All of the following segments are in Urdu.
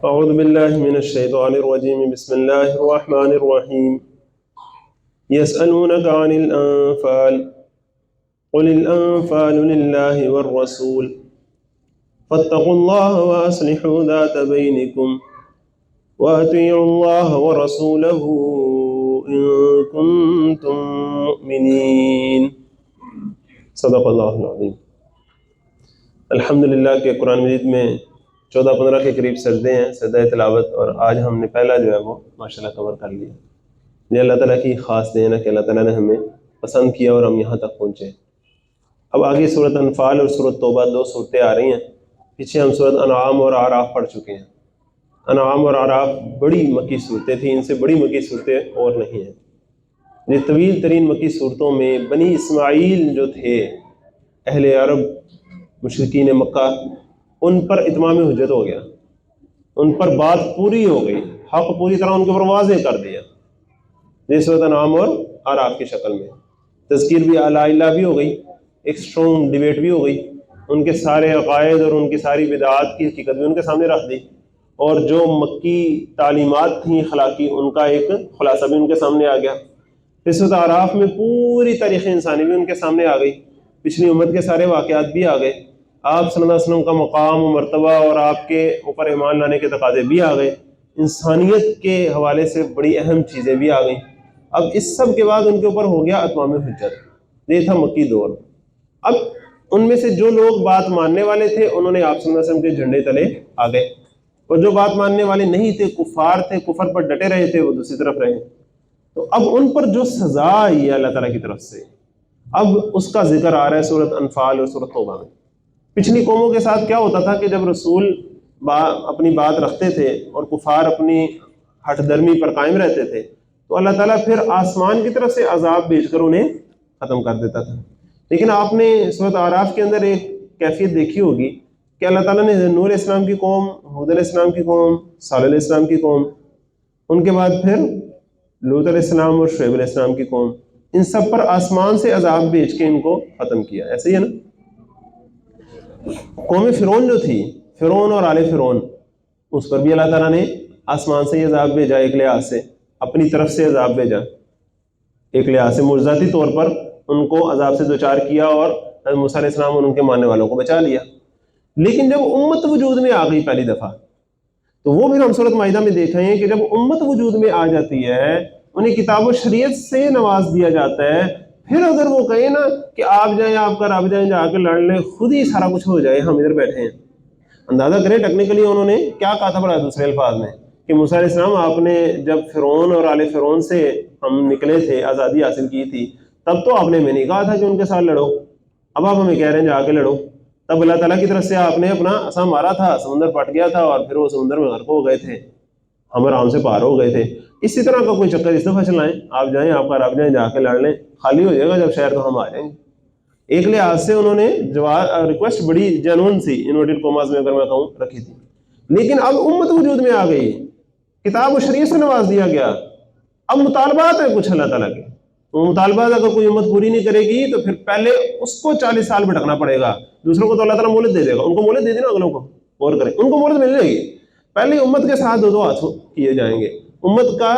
اعوذ باللہ من الشیطان الرجیم بسم اللہ الرحمن الرحیم یسألونک عن الانفال قل الانفال للہ والرسول فاتقوا اللہ واصلحوا ذات بینکم وأطیعوا اللہ ورسولہ ان کنتم مؤمنین۔ صدق اللہ العظیم۔ الحمدللہ کہ قرآن مجید میں 14-15 کے قریب سجدے ہیں، سجدہ تلاوت، اور آج ہم نے پہلا جو ہے وہ ماشاءاللہ کور کر لیا۔ یہ اللہ تعالیٰ کی خاص دین ہے کہ اللہ تعالیٰ نے ہمیں پسند کیا اور ہم یہاں تک پہنچے۔ اب آگے سورۃ انفال اور سورۃ توبہ 2 صورتیں آ رہی ہیں۔ پیچھے ہم سورۃ انعام اور اعراف پڑھ چکے ہیں۔ انعام اور اعراف بڑی مکی صورتیں تھیں، ان سے بڑی مکی صورتیں اور نہیں ہیں۔ یہ طویل ترین مکی صورتوں میں بنی اسماعیل جو تھے، اہل عرب مشرکین مکہ، ان پر اتمام حجت ہو گیا، ان پر بات پوری ہو گئی، حق پوری طرح ان کے اوپر واضح کر دیا۔ یہ سورۃ انعام اور اعراف کی شکل میں تذکیر بھی لا الہ بھی ہو گئی، ایک اسٹرانگ ڈیبیٹ بھی ہو گئی، ان کے سارے عقائد اور ان کی ساری بدعات کی حقیقت بھی ان کے سامنے رکھ دی، اور جو مکی تعلیمات تھیں اخلاقی ان کا ایک خلاصہ بھی ان کے سامنے آ گیا۔ پھر سورۃ اعراف میں پوری تاریخ انسانی بھی ان کے سامنے آ گئی، پچھلی امت کے سارے واقعات بھی آ گئے، آپ صلی اللہ علیہ وسلم کا مقام و مرتبہ اور آپ کے اوپر ایمان لانے کے تقاضے بھی آ گئے، انسانیت کے حوالے سے بڑی اہم چیزیں بھی آ گئیں۔ اب اس سب کے بعد ان کے اوپر ہو گیا اتمام حجت۔ یہ تھا مکی دور۔ اب ان میں سے جو لوگ بات ماننے والے تھے انہوں نے آپ صلی اللہ علیہ وسلم کے جھنڈے تلے آ گئے، اور جو بات ماننے والے نہیں تھے، کفار تھے، کفر پر ڈٹے رہے تھے، وہ دوسری طرف رہے۔ تو اب ان پر جو سزا آئی ہے اللہ تعالیٰ کی طرف سے، اب اس کا ذکر آ رہا ہے سورۃ انفال اور سورۃ توبہ میں۔ پچھلی قوموں کے ساتھ کیا ہوتا تھا کہ جب رسول اپنی بات رکھتے تھے اور کفار اپنی ہٹ درمی پر قائم رہتے تھے، تو اللہ تعالیٰ پھر آسمان کی طرف سے عذاب بھیج کر انہیں ختم کر دیتا تھا۔ لیکن آپ نے سورۃ اعراف کے اندر ایک کیفیت دیکھی ہوگی کہ اللہ تعالیٰ نے نوح علیہ السلام کی قوم، ہود علیہ السلام کی قوم، صالح علیہ السلام کی قوم، ان کے بعد پھر لوط علیہ السلام اور شعیب علیہ السلام کی قوم، ان سب پر آسمان سے عذاب بھیج کے ان کو ختم کیا۔ ایسے ہی ہے نا؟ قوم فرعون جو تھی، فرعون اور آل فرعون، اس پر بھی اللہ تعالیٰ نے آسمان سے عذاب بھیجا، ایک لحاظ سے اپنی طرف سے عذاب بھیجا، ایک لحاظ سے معجزاتی طور پر ان کو عذاب سے دوچار کیا، اور موسیٰ علیہ السلام اور ان کے ماننے والوں کو بچا لیا۔ لیکن جب امت وجود میں آ گئی پہلی دفعہ، تو وہ پھر ہم سورۃ مائدہ میں دیکھ رہے ہیں کہ جب امت وجود میں آ جاتی ہے، انہیں کتاب و شریعت سے نواز دیا جاتا ہے، پھر اگر وہ کہیں نا کہ آپ جائیں، آپ کا رب جائیں، جا کے لڑ لیں، خود ہی سارا کچھ ہو جائے، ہم ادھر بیٹھے ہیں۔ اندازہ کریں ٹیکنیکلی انہوں نے کیا کہا تھا، بڑا دوسرے الفاظ میں، کہ موسیٰ علیہ السلام آپ نے جب فرعون اور آل فرعون سے ہم نکلے تھے، آزادی حاصل کی تھی، تب تو آپ نے میں نہیں کہا تھا کہ ان کے ساتھ لڑو، اب آپ ہمیں کہہ رہے ہیں جا کے لڑو۔ تب اللہ تعالیٰ کی طرف سے آپ نے اپنا عصا مارا تھا، سمندر پھٹ گیا تھا، اور پھر وہ سمندر میں غرق ہو گئے تھے، ہم آرام سے پار ہو گئے تھے۔ اسی طرح کا کوئی چکر اس دفعہ چلائیں، آپ جائیں، آپ کا رب جائیں، جا کے لڑ لیں، خالی ہو جائے گا جب شہر، تو ہم آ جائیں گے۔ ایک لحاظ سے انہوں نے ریکویسٹ بڑی جنون سی، انورٹڈ کوماز میں اگر میں کہوں، رکھی تھی۔ لیکن اب امت وجود میں آ گئی، کتاب و شریعت سے نواز دیا گیا، اب مطالبات ہیں کچھ اللہ تعالیٰ کے، وہ مطالبات اگر کوئی امت پوری نہیں کرے گی تو پھر پہلے اس کو 40 سال بھٹکنا پڑے گا، دوسروں کو تو اللہ تعالیٰ مہلت دے دے گا، ان کو مہلت دے دینا، اگلوں کو غور کریں، ان کو مہلت مل جائے گی۔ پہلے امت کے ساتھ دو ہاتھ کیے جائیں گے، امت کا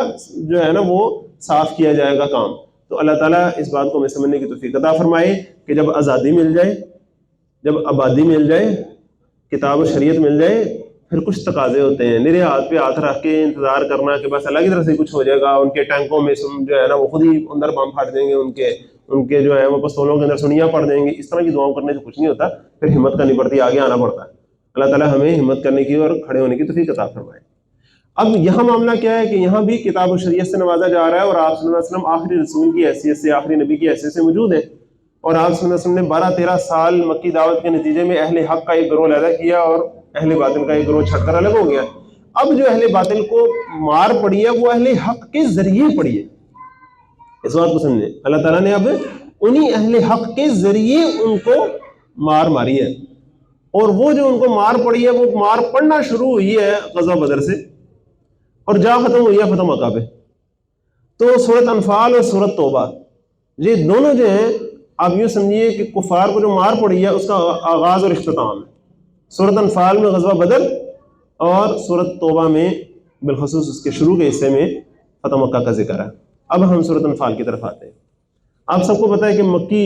جو ہے نا وہ صاف کیا جائے گا کام۔ تو اللہ تعالیٰ اس بات کو ہمیں سمجھنے کی توفیق عطا فرمائے کہ جب آزادی مل جائے، جب آبادی مل جائے، کتاب و شریعت مل جائے، پھر کچھ تقاضے ہوتے ہیں، میرے ہاتھ پہ ہاتھ رکھ کے انتظار کرنا کہ بس اللہ کی طرف سے کچھ ہو جائے گا، ان کے ٹینکوں میں جو ہے نا وہ خود ہی اندر بم پھاٹ دیں گے، ان کے جو ہے وہ پستولوں کے اندر سنیاں پڑ دیں گے، اس طرح کی دعاؤں کرنے سے کچھ نہیں ہوتا، پھر ہمت کرنی پڑتی ہے، آگے آنا پڑتا ہے۔ اللہ تعالیٰ ہمیں ہمت کرنے کی اور کھڑے ہونے کی توفیق عطا فرمائے۔ اب یہاں معاملہ کیا ہے کہ یہاں بھی کتاب و شریعت سے نوازا جا رہا ہے، اور آپ صلی اللہ علیہ وسلم آخری رسول کی حیثیت سے، آخری نبی کی حیثیت سے موجود ہیں، اور آپ صلی اللہ علیہ وسلم نے 12-13 سال مکی دعوت کے نتیجے میں اہل حق کا ایک گروہ علیحدہ کیا اور اہل باطل کا ایک گروہ چھٹ کر الگ ہو گیا۔ اب جو اہل باطل کو مار پڑی ہے وہ اہل حق کے ذریعے پڑی ہے، اس بات کو سمجھیں۔ اللہ تعالیٰ نے اب انہی اہل حق کے ذریعے ان کو مار ماری ہے، اور وہ جو ان کو مار پڑی ہے وہ مار پڑنا شروع ہوئی ہے غزوہ بدر سے، اور جا ختم ہوئی ہے فتح مکہ پہ۔ تو سورۃ انفال اور سورۃ توبہ، یہ دونوں جو ہیں آپ یوں سمجھیے کہ کفار کو جو مار پڑی ہے اس کا آغاز اور اختتام ہے۔ سورۃ انفال میں غزوہ بدر، اور سورۃ توبہ میں بالخصوص اس کے شروع کے حصے میں فتح مکہ کا ذکر ہے۔ اب ہم سورۃ انفال کی طرف آتے ہیں۔ آپ سب کو پتہ ہے کہ مکی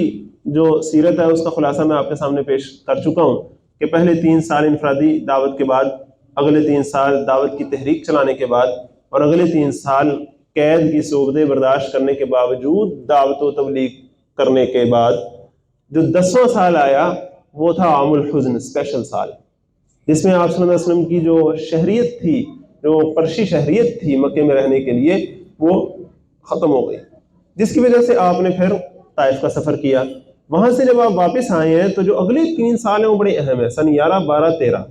جو سیرت ہے اس کا خلاصہ میں آپ کے سامنے پیش کر چکا ہوں کہ پہلے 3 سال انفرادی دعوت کے بعد، اگلے 3 سال دعوت کی تحریک چلانے کے بعد، اور اگلے 3 سال قید کی صحبتیں برداشت کرنے کے باوجود دعوت و تبلیغ کرنے کے بعد جو 10واں سال آیا وہ تھا عام الحزن، اسپیشل سال، جس میں آپ صلی اللہ علیہ وسلم کی جو شہریت تھی، جو قرشی شہریت تھی مکے میں رہنے کے لیے، وہ ختم ہو گئی، جس کی وجہ سے آپ نے پھر طائف کا سفر کیا۔ وہاں سے جب آپ واپس آئے ہیں تو جو اگلے 3 سال ہیں وہ بڑے اہم ہیں، سن 11، 12، 13،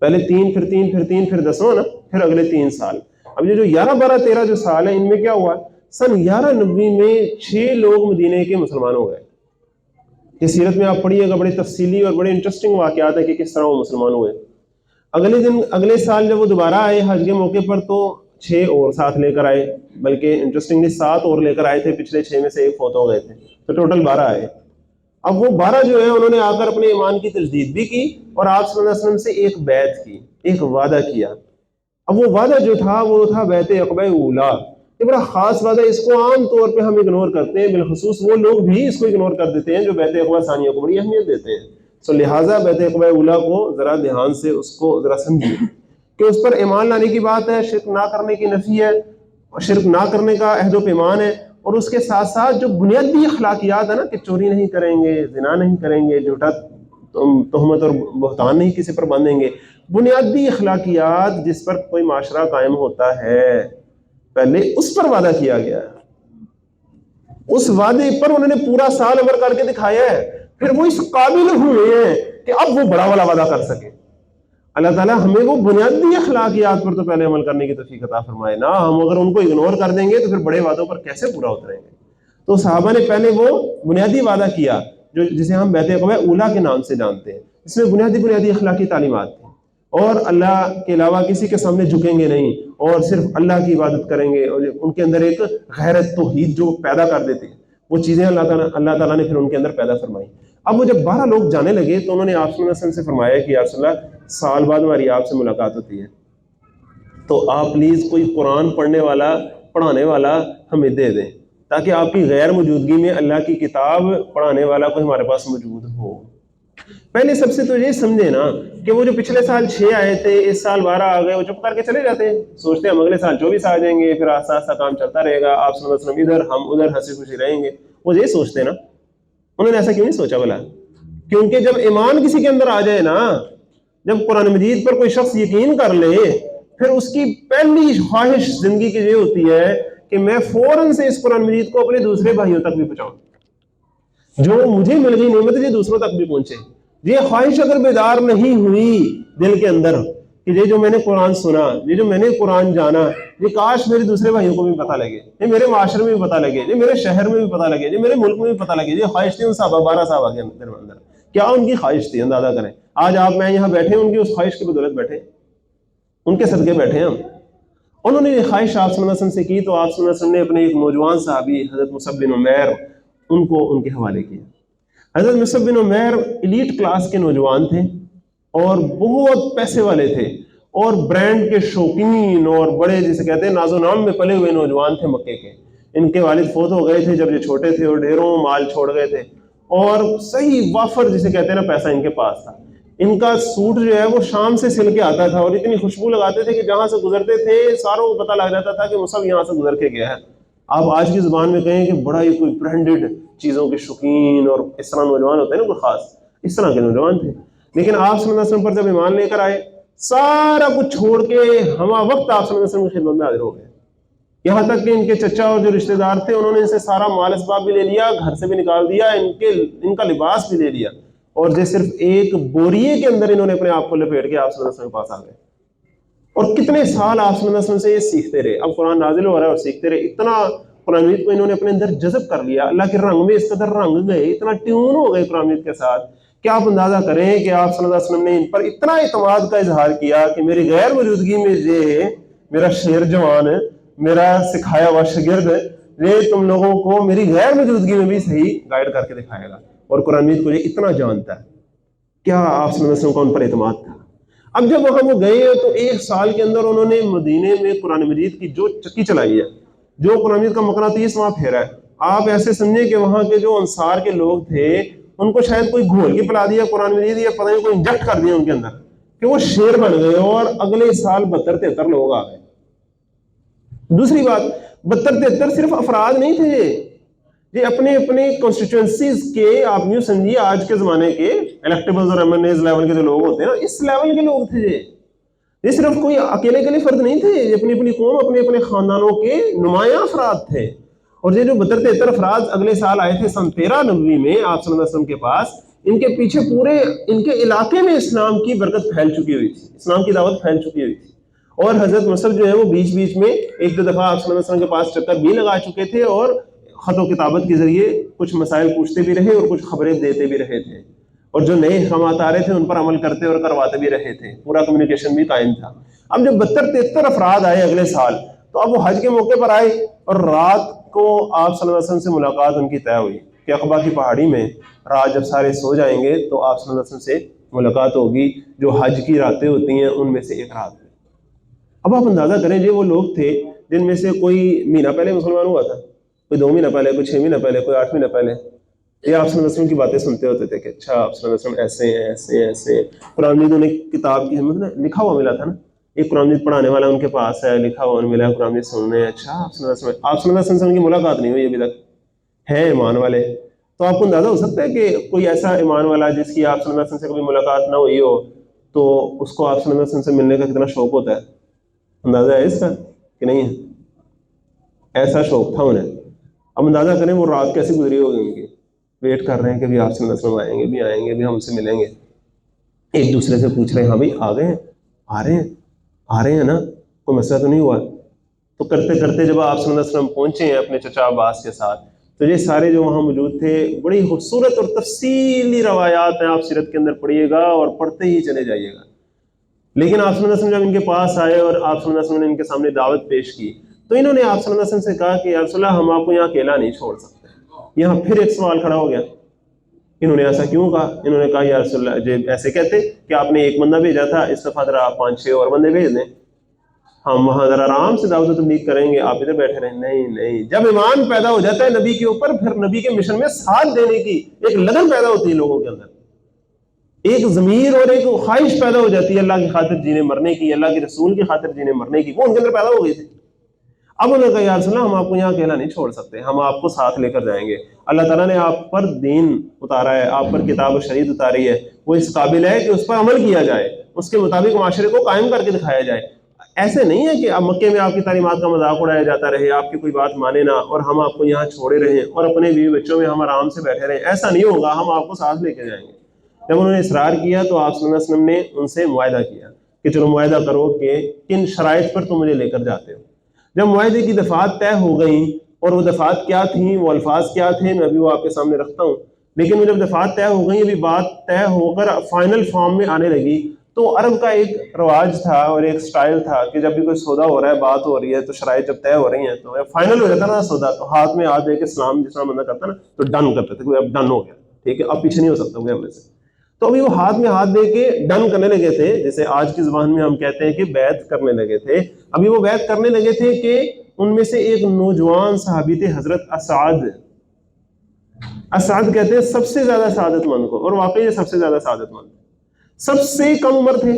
پہلے 3، پھر 3، پھر 3، پھر 10واں نا، پھر اگلے 3 سال۔ اب یہ جو 11، 12، 13 جو سال ہیں ان میں کیا ہوا؟ سن 1190 میں 6 لوگ مدینے کے مسلمان ہو گئے۔ یہ سیرت میں آپ پڑھیے گا، بڑے تفصیلی اور بڑے انٹرسٹنگ واقعات ہیں کہ کس طرح وہ مسلمان ہوئے۔ اگلے سال جب وہ دوبارہ آئے حج کے موقع پر تو 6 اور ساتھ لے کر آئے، بلکہ انٹرسٹنگلی 7 اور لے کر آئے تھے، پچھلے 6 میں سے 1 فوت ہو گئے تھے، تو ٹوٹل 12 آئے۔ اب وہ 12 جو ہے انہوں نے آ کر اپنے ایمان کی تجدید بھی کی اور آپ صلی اللہ علیہ وسلم سے ایک بیعت کی، ایک وعدہ کیا۔ اب وہ وعدہ جو تھا وہ تھا بیعت عقبہ اولا۔ یہ بڑا خاص وعدہ، اس کو عام طور پہ ہم اگنور کرتے ہیں، بالخصوص وہ لوگ بھی اس کو اگنور کر دیتے ہیں جو بیعت عقبہ ثانیہ کو بڑی اہمیت دیتے ہیں۔ سو لہٰذا بیعت عقبہ اولا کو ذرا دھیان سے اس کو ذرا سمجھیے کہ اس پر ایمان لانے کی بات ہے، شرک نہ کرنے کی نفی ہے، شرک نہ کرنے کا عہد و پیمان ہے، اور اس کے ساتھ ساتھ جو بنیادی اخلاقیات ہے نا کہ چوری نہیں کریں گے، زنا نہیں کریں گے، جھوٹا تہمت اور بہتان نہیں کسی پر باندھیں گے، بنیادی اخلاقیات جس پر کوئی معاشرہ قائم ہوتا ہے، پہلے اس پر وعدہ کیا گیا ہے۔ اس وعدے پر انہوں نے پورا سال عمل کر کے دکھایا ہے، پھر وہ اس قابل ہوئے ہیں کہ اب وہ بڑا والا وعدہ کر سکے۔ اللہ تعالیٰ ہمیں وہ بنیادی اخلاقیات پر تو پہلے عمل کرنے کی توفیق عطا فرمائے نا، ہم اگر ان کو اگنور کر دیں گے تو پھر بڑے وعدوں پر کیسے پورا اتریں گے؟ تو صحابہ نے پہلے وہ بنیادی وعدہ کیا جسے ہم بیعت عقبہ اولا کے نام سے جانتے ہیں، اس میں بنیادی اخلاقی تعلیمات تھیں، اور اللہ کے علاوہ کسی کے سامنے جھکیں گے نہیں، اور صرف اللہ کی عبادت کریں گے، اور ان کے اندر ایک غیرت توحید جو پیدا کر دیتے ہیں، وہ چیزیں اللہ تعالیٰ نے پھر ان کے اندر پیدا فرمائی۔ اب وہ جب 12 لوگ جانے لگے تو انہوں نے آپ صلی اللہ علیہ وسلم سے فرمایا کہ یا رسول اللہ سال بعد ہماری آپ سے ملاقات ہوتی ہے، تو آپ پلیز کوئی قرآن پڑھنے والا، پڑھانے والا ہمیں دے دیں، تاکہ آپ کی غیر موجودگی میں اللہ کی کتاب پڑھانے والا کوئی ہمارے پاس موجود ہو۔ پہلے سب سے تو یہ سمجھے نا کہ وہ جو پچھلے سال 6 آئے تھے، اس سال 12 آ گئے، وہ چپ کر کے چلے جاتے ہیں، سوچتے ہیں ہم اگلے سال 24 آ جائیں گے، پھر آہستہ آہستہ کام چلتا رہے گا، آپ صلی اللہ علیہ وسلم ادھر ہم ادھر ہنسی خوشی رہیں گے۔ وہ یہ سوچتے ہیں نا، انہوں نے ایسا کیوں نہیں سوچا بھلا؟ کیونکہ جب ایمان کسی کے اندر آ جائے نا، جب قرآن مجید پر کوئی شخص یقین کر لے، پھر اس کی پہلی خواہش زندگی کی یہ ہوتی ہے کہ میں فوراً سے اس قرآن مجید کو اپنے دوسرے بھائیوں تک بھی پہنچاؤں، جو مجھے مل گئی نعمت یہ دوسروں تک بھی پہنچے۔ یہ خواہش اگر بیدار نہیں ہوئی دل کے اندر کہ یہ جو میں نے قرآن سنا، یہ جو میں نے قرآن جانا، یہ کاش میرے دوسرے بھائیوں کو بھی پتہ لگے، یہ میرے معاشرے میں بھی پتہ لگے، یہ میرے شہر میں بھی پتہ لگے، یہ میرے ملک میں بھی پتہ لگے، یہ خواہش تھی ان صحابہ 12 صحابہ کے اندر، کیا ان کی خواہش تھی، اندازہ کریں۔ آج آپ میں یہاں بیٹھے ان کی اس خواہش کی بدولت بیٹھے، ان کے صدقے بیٹھے ہم۔ انہوں نے یہ خواہش آپ صلی اللہ علیہ وسلم سے کی تو آپ صلی اللہ علیہ وسلم نے اپنے ایک نوجوان صحابی حضرت مصعب بن عمیر ان کے حوالے کیا۔ حضرت مصعب بن عمیر ایلیٹ کلاس کے نوجوان تھے اور بہت پیسے والے تھے اور برانڈ کے شوقین اور بڑے جسے کہتے ہیں ناز و نام میں پلے ہوئے نوجوان تھے مکے کے۔ ان کے والد فوت ہو گئے تھے جب یہ چھوٹے تھے اور ڈھیروں مال چھوڑ گئے تھے، اور صحیح وافر جسے کہتے ہیں نا پیسہ ان کے پاس تھا۔ ان کا سوٹ جو ہے وہ شام سے سل کے آتا تھا اور اتنی خوشبو لگاتے تھے کہ جہاں سے گزرتے تھے ساروں کو پتہ لگ جاتا تھا کہ مصعب یہاں سے گزر کے گیا ہے۔ آپ آج کی زبان میں کہیں کہ بڑا ہی کوئی برانڈڈ چیزوں کے شوقین اور اس طرح نوجوان ہوتے ہیں نا، کوئی خاص اس طرح کے نوجوان تھے۔ لیکن آپ صلی اللہ علیہ وسلم پر جب ایمان لے کر آئے، سارا کچھ چھوڑ کے ہما وقت آپ صلی اللہ علیہ وسلم کی خدمت میں حاضر ہو گئے، یہاں تک کہ ان کے چچا اور جو رشتہ دار تھے انہوں نے ان سے سارا مال اسباب بھی لے لیا، گھر سے بھی نکال دیا، ان کا لباس بھی لے لیا، اور جو صرف ایک بوریے کے اندر انہوں نے اپنے آپ کو لپیٹ کے آپ صلی اللہ علیہ وسلم کے پاس آ گئے۔ اور کتنے سال آپ صلی اللہ علیہ وسلم سے یہ سیکھتے رہے، اب قرآن نازل ہو رہا ہے اور سیکھتے رہے، اتنا قرآن مجید کو انہوں نے اپنے اندر جذب کر لیا، اللہ کے رنگ میں اس قدر رنگ گئے، اتنا ٹیون ہو گئے قرآن مجید کے ساتھ کہ آپ اندازہ کریں کہ آپ صلی اللہ علیہ وسلم نے ان پر اتنا اعتماد کا اظہار کیا کہ میری غیر موجودگی میں یہ میرا شیر جوان ہے، میرا سکھایا ہوا شاگرد ہے، یہ تم لوگوں کو میری غیر موجودگی میں بھی صحیح گائیڈ کر کے دکھائے گا، اور قرآن مجید کو یہ اتنا جانتا ہے۔ کیا آپ صلی اللہ علیہ وسلم کا ان پر اعتماد تھا؟ اب جب وہاں وہ گئے تو 1 سال کے اندر انہوں نے مدینے میں قرآن مجید کی جو چکی چلائی ہے، جو قرآن مجید کا مقناطیس وہاں پھیرا ہے، آپ ایسے سمجھیں کہ وہاں کے جو انصار کے لوگ تھے ان کو شاید کوئی گھول کے پلا دیا قرآن مجید، یا پتہ نہیں کوئی انجیکٹ کر دیا ان کے اندر کہ وہ شیر بن گئے، اور اگلے سال 72-73 لوگ آ گئے۔ دوسری بات، 72-73 صرف افراد نہیں تھے، یہ اپنے اپنے کانسٹیٹوئنسیز کے، آپ یوں سمجھیے آج کے زمانے کے الیکٹیبلز اور ایم این ایز لیول کے جو لوگ ہوتے ہیں نا، اس لیول کے لوگ تھے یہ صرف کوئی اکیلے کے فرد نہیں تھے، یہ اپنی اپنی قوم، اپنے اپنے خاندانوں کے نمایاں افراد تھے۔ اور یہ جو 72-73 افراد اگلے سال آئے تھے سن 13 نبوی میں آپ صلی اللہ علیہ وسلم کے پاس، ان کے پیچھے پورے ان کے علاقے میں اسلام کی برکت پھیل چکی ہوئی تھی، اسلام کی دعوت پھیل چکی ہوئی تھی۔ اور حضرت مصعب جو ہے وہ بیچ بیچ میں 1-2 دفعہ آپ صلی اللہ علیہ وسلم کے پاس چکر بھی لگا چکے تھے، اور خط و کتابت کے ذریعے کچھ مسائل پوچھتے بھی رہے اور کچھ خبریں دیتے بھی رہے تھے، اور جو نئے احکامات آ رہے تھے ان پر عمل کرتے اور کرواتے بھی رہے تھے، پورا کمیونیکیشن بھی قائم تھا۔ اب جب 72-73 افراد آئے اگلے سال، تو اب وہ حج کے موقع پر آئے، اور رات کو آپ صلی اللہ علیہ وسلم سے ملاقات ان کی طے ہوئی کہ عقبہ کی پہاڑی میں رات جب سارے سو جائیں گے تو آپ صلی اللہ علیہ وسلم سے ملاقات ہوگی، جو حج کی راتیں ہوتی ہیں ان میں سے ایک رات میں۔ اب آپ اندازہ کریں، جو وہ لوگ تھے جن میں سے کوئی مہینہ پہلے مسلمان ہوا تھا، کوئی 2 مہینہ پہلے، کوئی 6 مہینہ پہلے، کوئی 8 مہینہ پہلے، یہ آپ صلی اللہ علیہ وسلم کی باتیں سنتے ہوتے تھے کہ اچھا آپ صلی اللہ علیہ وسلم ایسے ہیں ایسے ہیں ایسے ہیں۔ قرآن مجید انہیں کتاب کی مطلب لکھا ہوا ملا تھا نا، ایک قرآن مجید پڑھانے والا ان کے پاس ہے، لکھا ہوا ملا ہے، قرآن مجید سننے ہیں۔ اچھا آپ صلی اللہ علیہ وسلم کی ملاقات نہیں ہوئی ابھی تک، ہیں ایمان والے، تو آپ کو اندازہ ہو سکتا ہے کہ کوئی ایسا ایمان والا جس کی آپ صلی اللہ علیہ وسلم سے کبھی ملاقات نہ ہوئی ہو، تو اس کو آپ صلی اللہ علیہ وسلم سے ملنے کا کتنا شوق ہوتا ہے، اندازہ ہے اس کا کہ نہیں ہے؟ ایسا شوق تھا انہیں۔ اب اندازہ کریں وہ رات کیسی گزری ہوگی ان کی، ویٹ کر رہے ہیں کہ بھی آپ صلی اللہ علیہ وسلم آئیں گے، بھی آئیں گے، بھی ہم سے ملیں گے، ایک دوسرے سے پوچھ رہے ہیں ہاں بھائی آ گئے ہیں، آ رہے ہیں نا، کوئی مسئلہ تو نہیں ہوا؟ تو کرتے کرتے جب آپ صلی اللہ علیہ وسلم پہنچے ہیں اپنے چچا عباس کے ساتھ، تو یہ سارے جو وہاں موجود تھے، بڑی خوبصورت اور تفصیلی روایات ہیں، آپ سیرت کے اندر پڑھیے گا اور پڑھتے ہی چلے جائیے گا۔ لیکن آپ صلی اللہ علیہ وسلم جب ان کے پاس آئے اور آپ صلی اللہ علیہ وسلم نے ان کے سامنے دعوت پیش کی، تو انہوں نے آپ صلی اللہ علیہ وسلم سے کہا کہ یا رسول اللہ ہم آپ کو یہاں اکیلا نہیں چھوڑ سکتے۔ یہاں پھر ایک سوال کھڑا ہو گیا، انہوں نے ایسا کیوں کہا؟ انہوں نے کہا یا رسول اللہ جی ایسے کہتے کہ آپ نے ایک بندہ بھیجا تھا، اس دفعہ ذرا آپ 5-6 اور بندے بھیج دیں، ہم وہاں ذرا آرام سے دعوت و تبلیغ کریں گے، آپ ادھر بیٹھے رہیں۔ نہیں، جب ایمان پیدا ہو جاتا ہے نبی کے اوپر، پھر نبی کے مشن میں ساتھ دینے کی ایک لگن پیدا ہوتی ہے لوگوں کے اندر، ایک ضمیر اور ایک خواہش پیدا ہو جاتی ہے اللہ کی خاطر جینے مرنے کی، اللہ کے رسول کی خاطر جینے مرنے کی، وہ ان کے اندر پیدا ہو گئی تھی۔ اب انہوں نے کہا یا رسول اللہ ہم آپ کو یہاں اکیلا نہیں چھوڑ سکتے، ہم آپ کو ساتھ لے کر جائیں گے، اللہ تعالیٰ نے آپ پر دین اتارا ہے، آپ پر کتاب و شریعت اتاری ہے، وہ اس قابل ہے کہ اس پر عمل کیا جائے، اس کے مطابق معاشرے کو قائم کر کے دکھایا جائے۔ ایسے نہیں ہے کہ اب مکے میں آپ کی تعلیمات کا مذاق اڑایا جاتا رہے، آپ کی کوئی بات مانے نہ اور ہم آپ کو یہاں چھوڑے رہیں اور اپنے بیوی بچوں میں ہم آرام سے بیٹھے رہیں، ایسا نہیں ہوگا، ہم آپ کو ساتھ لے کے جائیں گے۔ جب انہوں نے اصرار کیا تو آپ صلی اللہ علیہ وسلم نے ان سے معاہدہ کیا کہ چلو معاہدہ کرو کہ کن شرائط پر تم مجھے لے کر جاتے ہو۔ جب معاہدے کی دفعات طے ہو گئیں، اور وہ دفعات کیا تھیں، وہ الفاظ کیا تھے، میں ابھی وہ آپ کے سامنے رکھتا ہوں، لیکن وہ جب دفعات طے ہو گئیں، ابھی بات طے ہو کر فائنل فارم میں آنے لگی، تو عرب کا ایک رواج تھا اور ایک سٹائل تھا کہ جب بھی کوئی سودا ہو رہا ہے، بات ہو رہی ہے، تو شرائط جب طے ہو رہی ہیں تو فائنل ہو جاتا نا سودا، تو ہاتھ میں ہاتھ دے کے سلام جس طرح بندہ کرتا نا، تو ڈن کرتے تھے، اب ڈن ہو گیا، ٹھیک ہے اب پیچھے نہیں ہو سکتا ہو گیا ہم میں سے۔ تو ابھی وہ ہاتھ میں ہاتھ دے کے ڈن کرنے لگے تھے، جیسے آج کی زبان میں ہم کہتے ہیں کہ بیعت کرنے لگے تھے۔ ابھی وہ بیعت کرنے لگے تھے کہ ان میں سے ایک نوجوان صحابی تھے حضرت اسعد کہتے ہیں سب سے زیادہ سعادت مند کو، اور واقعی سب سے زیادہ سعادت مند، سب سے کم عمر تھے،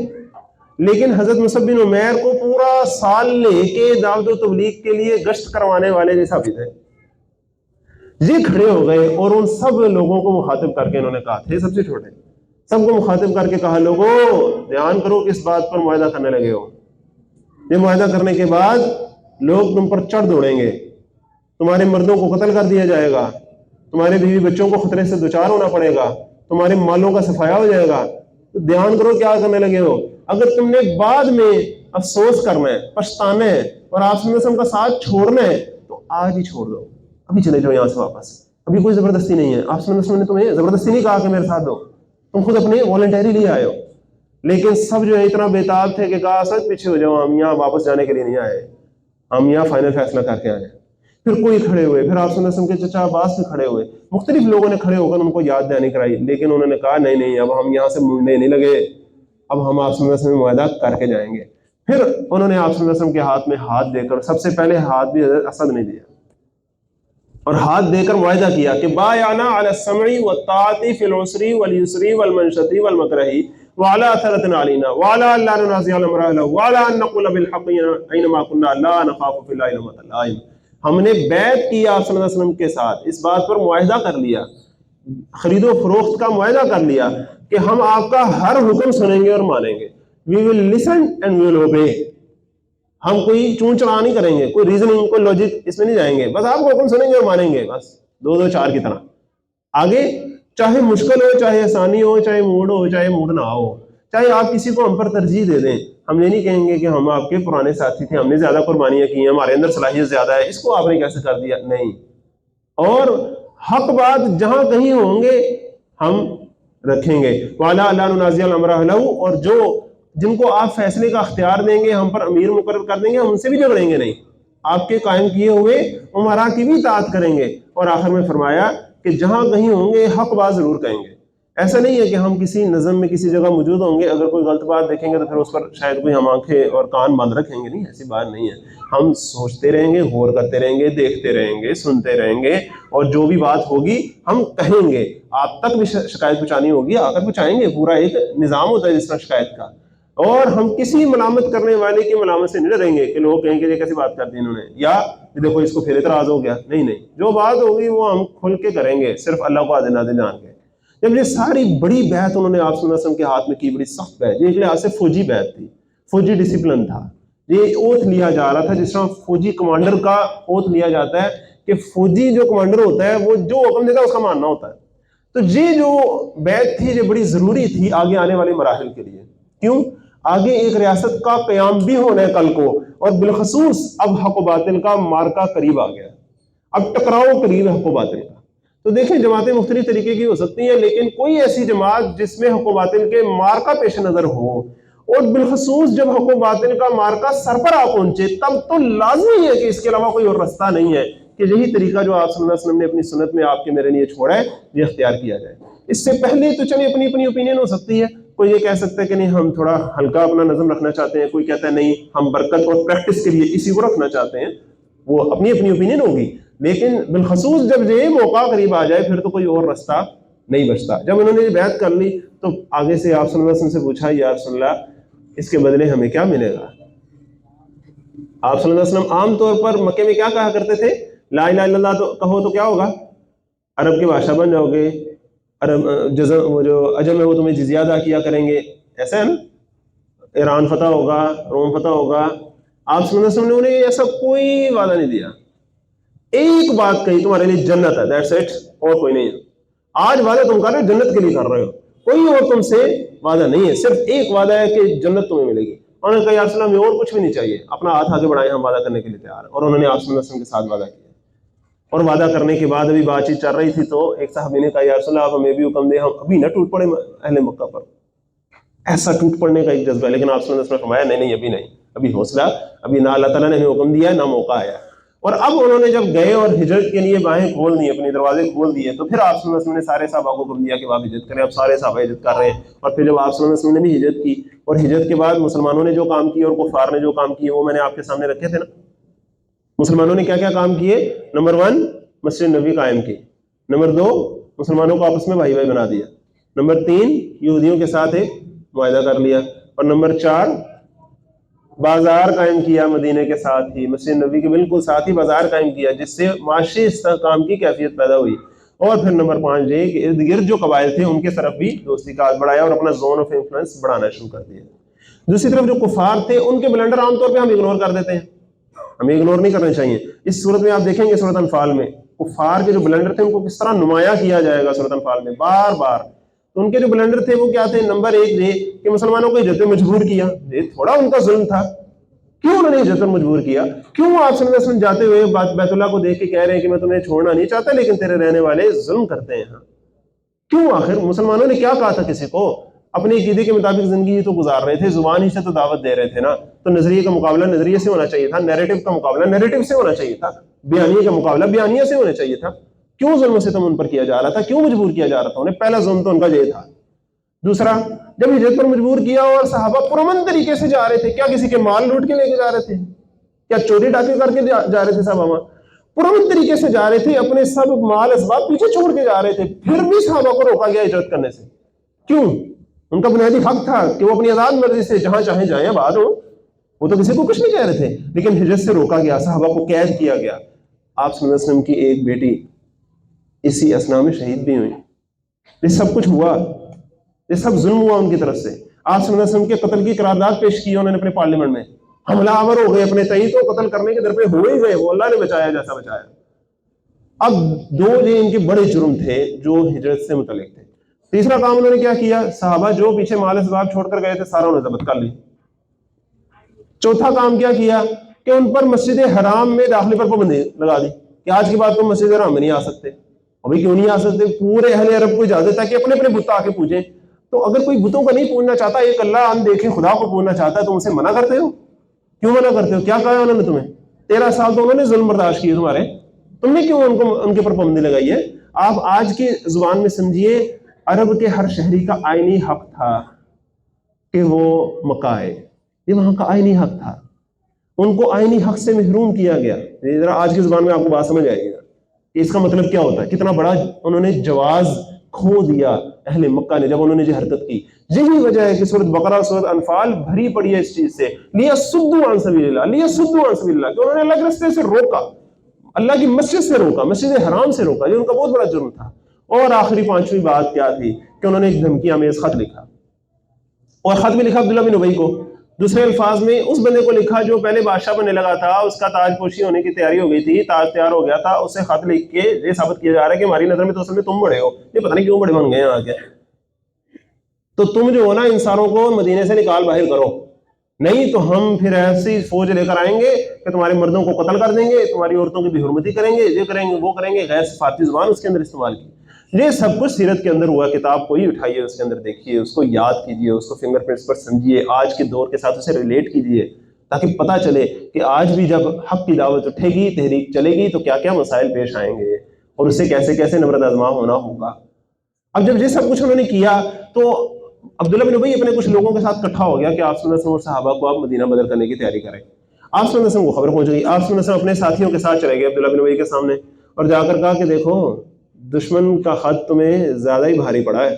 لیکن حضرت مصعب بن عمیر کو پورا سال لے کے دعوت و تبلیغ کے لیے گشت کروانے والے جو صحابی تھے، یہ کھڑے ہو گئے اور ان سب لوگوں کو مخاطب کر کے انہوں نے کہا تھے، سب سے چھوٹے سب کو مخاطب کر کے کہا لوگوں دھیان کرو کس بات پر معاہدہ کرنے لگے ہو۔ یہ معاہدہ کرنے کے بعد لوگ تم پر چڑھ دوڑیں گے، تمہارے مردوں کو قتل کر دیا جائے گا، تمہارے بیوی بچوں کو خطرے سے دوچار ہونا پڑے گا، تمہارے مالوں کا صفایا ہو جائے گا، تو دھیان کرو کیا کرنے لگے ہو۔ اگر تم نے بعد میں افسوس کرنا ہے، پچھتانا ہے اور آپ صلی اللہ علیہ وسلم کا ساتھ چھوڑنا ہے تو آج ہی چھوڑ دو، ابھی چلے جاؤ یہاں سے واپس، ابھی کوئی زبردستی نہیں ہے، آپ صلی اللہ علیہ وسلم نے تمہیں زبردستی نہیں کہا کہ میرے ساتھ دو، تم خود اپنے والنٹری لیے آئے ہو۔ لیکن سب جو ہے اتنا بےتاب تھے کہ کہا سچ پیچھے ہو جاؤ، ہم یہاں واپس جانے کے لیے نہیں آئے، ہم یہاں فائنل فیصلہ کر کے آئے۔ پھر کوئی کھڑے ہوئے، پھر آپ صلی اللہ علیہ وسلم کے چچا عباس بھی کھڑے ہوئے، مختلف لوگوں نے کھڑے ہو کر ان کو یاد دہانی کرائی، لیکن انہوں نے کہا نہیں اب ہم یہاں سے مڑنے نہیں لگے، اب ہم آپ صلی اللہ علیہ وسلم معاہدہ کر کے جائیں گے۔ پھر انہوں نے آپ صلی اللہ علیہ وسلم کے ہاتھ میں ہاتھ دے کر، سب سے پہلے ہاتھ بھی حضرت اسد نے دیا، اور ہاتھ دے کر معاہدہ کیا کہ بایعنا علی السمع والطاعۃ فی العسر والیسر والمنشط والمکرہ وعلی اثرۃ علینا وعلی الا ننازع الامر اهله وعلی ان نقول بالحق اینما كنا لا نخاف فی اللہ لومۃ لائم۔ ہم نے بیعت کی آپ صلی اللہ علیہ وسلم کے ساتھ، اس بات پر معاہدہ کر لیا، خرید و فروخت کا معاہدہ کر لیا کہ ہم آپ کا ہر حکم سنیں گے اور مانیں گے، we will listen and we will obey۔ ہم کوئی چون چڑا نہیں کریں گے، کوئی ریزننگ، کوئی لاجک اس میں نہیں جائیں گے، بس آپ کو حکم سنیں گے اور مانیں گے، بس 2 2 4 کی طرح آگے، چاہے مشکل ہو، چاہے آسانی ہو، چاہے موڈ ہو، چاہے موڈ نہ ہو، چاہے آپ کسی کو ہم پر ترجیح دے دیں، ہم یہ نہیں کہیں گے کہ ہم آپ کے پرانے ساتھی تھے، ہم نے زیادہ قربانیاں کی ہیں، ہمارے اندر صلاحیت زیادہ ہے، اس کو آپ نے کیسے کر دیا، نہیں۔ اور حق بات جہاں کہیں ہوں گے ہم رکھیں گے، وَعَلَىٰ أَلَّا نُنَازِعَ الْأَمْرَ أَهْلَهُ، اور جن کو آپ فیصلے کا اختیار دیں گے، ہم پر امیر مقرر کر دیں گے، ہم ان سے بھی جھگڑیں گے نہیں، آپ کے قائم کیے ہوئے امراء کی بھی اطاعت کریں گے۔ اور آخر میں فرمایا کہ جہاں کہیں ہوں گے حق بات ضرور کہیں گے۔ ایسا نہیں ہے کہ ہم کسی نظم میں کسی جگہ موجود ہوں گے، اگر کوئی غلط بات دیکھیں گے تو پھر اس پر شاید کوئی ہم آنکھیں اور کان بند رکھیں گے، نہیں، ایسی بات نہیں ہے۔ ہم سوچتے رہیں گے، غور کرتے رہیں گے، دیکھتے رہیں گے، سنتے رہیں گے، اور جو بھی بات ہوگی ہم کہیں گے۔ آپ تک بھی شکایت پہنچانی ہوگی، آ کر پہنچائیں گے، پورا ایک نظام ہوتا ہے جس طرح شکایت کا۔ اور ہم کسی ملامت کرنے والے کی ملامت سے نہیں ڈریں گے کہ لوگ کہیں گے یہ کیسی بات کر دی انہوں نے، یا دیکھو اس کو پھر اعتراض ہو گیا، نہیں نہیں، جو بات ہوگی وہ ہم کھل کے کریں گے، صرف اللہ کو آدھے نادے جان کے۔ جب یہ ساری بڑی بیعت انہوں نے آپ صلی اللہ علیہ وسلم کے ہاتھ میں کی، بڑی سخت بیعت، یہ ایک لحاظ سے فوجی بیعت تھی، فوجی ڈسپلن تھا، یہ اوتھ لیا جا رہا تھا، جس طرح فوجی کمانڈر کا اوتھ لیا جاتا ہے کہ فوجی جو کمانڈر ہوتا ہے وہ جو حکم دے گا اس کا ماننا ہوتا ہے۔ تو یہ جو بیعت تھی یہ بڑی ضروری تھی آگے آنے والے مراحل کے لیے۔ کیوں؟ آگے ایک ریاست کا قیام بھی ہونا ہے کل کو، اور بالخصوص اب حق و باطل کا مارکا قریب آ گیا، اب ٹکراؤ قریب ہے حق و باطل کا۔ تو دیکھیں جماعتیں مختلف طریقے کی ہو سکتی ہیں، لیکن کوئی ایسی جماعت جس میں حق و باطل کے مارکا پیش نظر ہو، اور بالخصوص جب حق و باطل کا مارکا سر پر آ پہنچے، تب تو لازمی ہے کہ اس کے علاوہ کوئی اور رستہ نہیں ہے کہ یہی طریقہ جو آپ صلی اللہ علیہ وسلم نے اپنی سنت میں آپ کے میرے لیے چھوڑا ہے یہ اختیار کیا جائے۔ اس سے پہلے تو چلے اپنی اپنی اوپینین ہو سکتی ہے، کوئی یہ کہہ سکتا ہے کہ نہیں ہم تھوڑا ہلکا اپنا نظم رکھنا چاہتے ہیں، کوئی کہتا ہے نہیں ہم برکت اور پریکٹس کے لیے اسی کو رکھنا چاہتے ہیں، وہ اپنی اپنی اوپینین ہوگی۔ لیکن بالخصوص جب یہ موقع قریب آ جائے پھر تو کوئی اور رستہ نہیں بچتا۔ جب انہوں نے بیعت کر لی تو آگے سے آپ صلی اللہ علیہ وسلم سے پوچھا یا رسول اللہ اس کے بدلے ہمیں کیا ملے گا؟ آپ صلی اللہ علیہ وسلم عام طور پر مکے میں کیا کہا کرتے تھے؟ لا الہ الا اللہ تو کہو تو کیا ہوگا؟ عرب کے بادشاہ بن جاؤ گے، عرب وہ جو عجم ہے وہ تمہیں جزیہ ادا کیا کریں گے، ایسا ہے نا، ایران فتح ہوگا، روم فتح ہوگا۔ آپ صلی اللہ علیہ وسلم نے انہیں ایسا کوئی وعدہ نہیں دیا، ایک بات کہی تمہارے لیے جنت ہے، دیٹس اٹ، اور کوئی نہیں ہے۔ آج وعدہ تم کر رہے ہو جنت کے لیے کر رہے ہو، کوئی اور تم سے وعدہ نہیں ہے، صرف ایک وعدہ ہے کہ جنت تمہیں ملے گی۔ انہوں نے کہا یا رسول اللہ ہمیں اور کچھ بھی نہیں چاہیے، اپنا ہاتھ آگے بڑھائیں، ہم وعدہ کرنے کے لیے تیار ہیں۔ اور انہوں نے آپ صلی اللہ علیہ وسلم کے ساتھ وعدہ کیا، اور وعدہ کرنے کے بعد ابھی بات چیت چل رہی تھی تو ایک صحابی نے کہا یا رسول اللہ آپ ہمیں بھی حکم دیں، ہم ابھی نہ ٹوٹ پڑے اہل مکہ پر۔ ایسا ٹوٹ پڑنے کا ایک جذبہ ہے، لیکن آپ صلی اللہ علیہ وسلم نے فرمایا نہیں نہیں ابھی نہیں، ابھی حوصلہ، ابھی نہ اللہ تعالیٰ نے ہمیں حکم دیا ہے نہ موقع آیا۔ اور اب انہوں نے جب گئے اور ہجرت کے لیے باہیں کھول دی، اپنے دروازے کھول دیے، تو پھر آپ صلی اللہ علیہ وسلم نے سارے صحابہ کو حکم دیا کہ آپ ہجرت کریں۔ اب سارے صحابہ ہجرت کر رہے ہیں، اور پھر جب آپ صلی اللہ علیہ وسلم نے بھی ہجرت کی، اور ہجرت کے بعد مسلمانوں نے جو کام کیے اور کفار نے جو کام کیے وہ میں نے آپ کے سامنے رکھے تھے نا۔ مسلمانوں نے کیا کیا کام کیے؟ نمبر 1 مسجد نبوی قائم کی، نمبر 2 مسلمانوں کو آپس میں بھائی بھائی بنا دیا، نمبر 3 یہودیوں کے ساتھ ایک معاہدہ کر لیا، اور نمبر 4 بازار قائم کیا مدینے کے ساتھ ہی، مسجد نبوی کے بالکل ساتھ ہی بازار قائم کیا، جس سے معاشی استحکام کی کیفیت پیدا ہوئی۔ اور پھر نمبر 5 یہ کہ ارد گرد جو قبائل تھے ان کے طرف بھی دوستی کا ہاتھ بڑھایا اور اپنا زون آف انفلوئنس بڑھانا شروع کر دیا۔ دوسری طرف جو کفار تھے ان کے بلنڈر عام طور پہ ہم اگنور کر دیتے ہیں، ہمیں اگنور نہیں کرنے چاہیے۔ اس صورت میں آپ دیکھیں گے سورۃ انفال میں کفار کے جو بلنڈر تھے ان کو کس طرح نمایاں کیا جائے گا سورۃ انفال میں بار بار۔ تو ان کے جو بلنڈر تھے وہ کیا تھے؟ نمبر 1 یہ کہ مسلمانوں کو ہجرت میں مجبور کیا، یہ تھوڑا ان کا ظلم تھا، کیوں انہوں نے ہجرت میں مجبور کیا؟ کیوں آپ صلی اللہ علیہ وسلم جاتے ہوئے بیت اللہ کو دیکھ کے کہہ رہے ہیں کہ میں تمہیں چھوڑنا نہیں چاہتا لیکن تیرے رہنے والے ظلم کرتے ہیں؟ کیوں؟ آخر مسلمانوں نے کیا کہا تھا کسی کو؟ اپنے عقیدے کے مطابق زندگی تو گزار رہے تھے، زبان ہی سے تو دعوت دے رہے تھے نا، تو نظریے کا مقابلہ نظریے سے ہونا چاہیے تھا، نیریٹو کا مقابلہ نیریٹو سے ہونا چاہیے تھا، بیانیے کا مقابلہ بیانیہ سے ہونا چاہیے تھا۔ کیوں ظلم و ستم ان پر کیا جا رہا تھا؟ کیوں مجبور کیا جا رہا تھا انہیں؟ پہلا ظلم تو ان کا یہ تھا۔ دوسرا جب ہجرت پر مجبور کیا اور صحابہ پرامن طریقے سے جا رہے تھے, کیا کسی کے مال لوٹ کے لے کے جا رہے تھے, کیا چوری ڈاکے کر کے جا رہے تھے صحابہ, پرامن طریقے سے جا رہے تھے, اپنے سب مال اسباب پیچھے چھوڑ کے جا رہے تھے, پھر بھی صحابہ کو روکا گیا ہجرت کرنے سے. کیوں؟ ان کا بنیادی حق تھا کہ وہ اپنی آزاد مرضی سے جہاں چاہیں جائیں آباد ہو, وہ تو کسی کو کچھ نہیں کہہ رہے تھے, لیکن ہجرت سے روکا گیا, صحابہ کو قید کیا گیا. آپ صلی اللہ علیہ وسلم کی ایک بیٹی اسی اثنا میں شہید بھی ہوئی. یہ سب کچھ ہوا, یہ سب ظلم ہوا ان کی طرف سے. آپ صلی اللہ علیہ وسلم کے قتل کی قرارداد پیش کی انہوں نے اپنے پارلیمنٹ میں, حملہ آور ہو گئے اپنے تئیں تو قتل کرنے کے در پہ ہو ہی گئے, وہ اللہ نے بچایا جیسا بچایا. اب دو یہ ان کے بڑے جرم تھے جو ہجرت سے متعلق تھے. تیسرا کام انہوں نے کیا کیا, صحابہ جو پیچھے مال اسباب چھوڑ کر گئے تھے سارا انہوں نے ضبط کر لی. چوتھا کام کیا کیا کہ ان پر مسجد حرام میں داخلے پر پابندی لگا دی کہ آج کے بعد تم مسجد حرام میں نہیں آ سکتے. ابھی کیوں نہیں آ سکتے؟ پورے اہل عرب کو اجازت ہے کہ اپنے اپنے بت آ کے پوجیں. تو اگر کوئی بتوں کا نہیں پوجنا چاہتا, ایک اللہ ان دیکھے خدا کو پوجنا چاہتا ہے, تو اسے منع کرتے ہو. کیوں منع کرتے ہو؟ کیا کہا انہوں نے تمہیں؟ 13 سال تو انہوں نے ظلم برداشت کیے تمہارے, تم نے کیوں ان کے پر پابندی لگائی ہے؟ آپ آج کی زبان میں سمجھیے, عرب کے ہر شہری کا آئینی حق تھا کہ وہ مکہ آئے, یہ وہاں کا آئینی حق تھا. ان کو آئینی حق سے محروم کیا گیا. ذرا آج کی زبان میں آپ کو بات سمجھ آئے گی کہ اس کا مطلب کیا ہوتا ہے, کتنا بڑا انہوں نے جواز کھو دیا اہل مکہ نے جب انہوں نے حرکت کی. یہی وجہ ہے کہ سورۃ بقرہ سورۃ انفال بھری پڑی ہے اس چیز سے, لیصدوا عن سبیل اللہ, لیصدوا عن سبیل اللہ, کہ انہوں نے اللہ کے راستے سے روکا, اللہ کی مسجد سے روکا, مسجد حرام سے روکا. یہ ان کا بہت بڑا جرم تھا. اور آخری پانچویں بات کیا تھی کہ انہوں نے ایک دھمکی آمیز خط لکھا, اور خط بھی لکھا عبداللہ بن ابی کو. دوسرے الفاظ میں اس بندے کو لکھا جو پہلے بادشاہ بننے لگا تھا, اس کا تاج پوشی ہونے کی تیاری ہو گئی تھی, تاج تیار ہو گیا تھا, اسے خط لکھ کے یہ ثابت کیا جا رہا ہے کہ ہماری نظر میں تو اصل میں تم بڑے ہو, یہ پتہ نہیں کیوں بڑے بن گئے ہیں آگے. تو تم جو ہو نا انسانوں کو مدینے سے نکال باہر کرو, نہیں تو ہم پھر ایسی فوج لے کر آئیں گے کہ تمہارے مردوں کو قتل کر دیں گے, تمہاری عورتوں کی بے حرمتی کریں گے, یہ کریں گے وہ کریں گے. غیر صفاتی زبان اس کے اندر استعمال کی. یہ سب کچھ سیرت کے اندر ہوا. کتاب کو ہی اٹھائیے, اس کے اندر دیکھیے, اس کو یاد کیجیے, اس کو فنگر پرنٹس پر سمجھیے, آج کے دور کے ساتھ اسے ریلیٹ کیجیے, تاکہ پتہ چلے کہ آج بھی جب حق کی دعوت اٹھے گی, تحریک چلے گی, تو کیا کیا مسائل پیش آئیں گے اور اس سے کیسے کیسے نبرد آزما ہونا ہوگا. اب جب یہ سب کچھ انہوں نے کیا تو عبداللہ بن ابی اپنے کچھ لوگوں کے ساتھ اکٹھا ہو گیا کہ آپ صلی اللہ علیہ وسلم اور صحابہ کو آپ مدینہ بدر کرنے کی تیاری کریں. آپ صلی اللہ علیہ وسلم کو خبر پہنچ گئی. آپ صلی اللہ علیہ وسلم اپنے ساتھیوں کے ساتھ چلے گئے عبداللہ بن ابی کے سامنے, اور جا کر کہا کہ دیکھو دشمن کا خط تمہیں زیادہ ہی بھاری پڑا ہے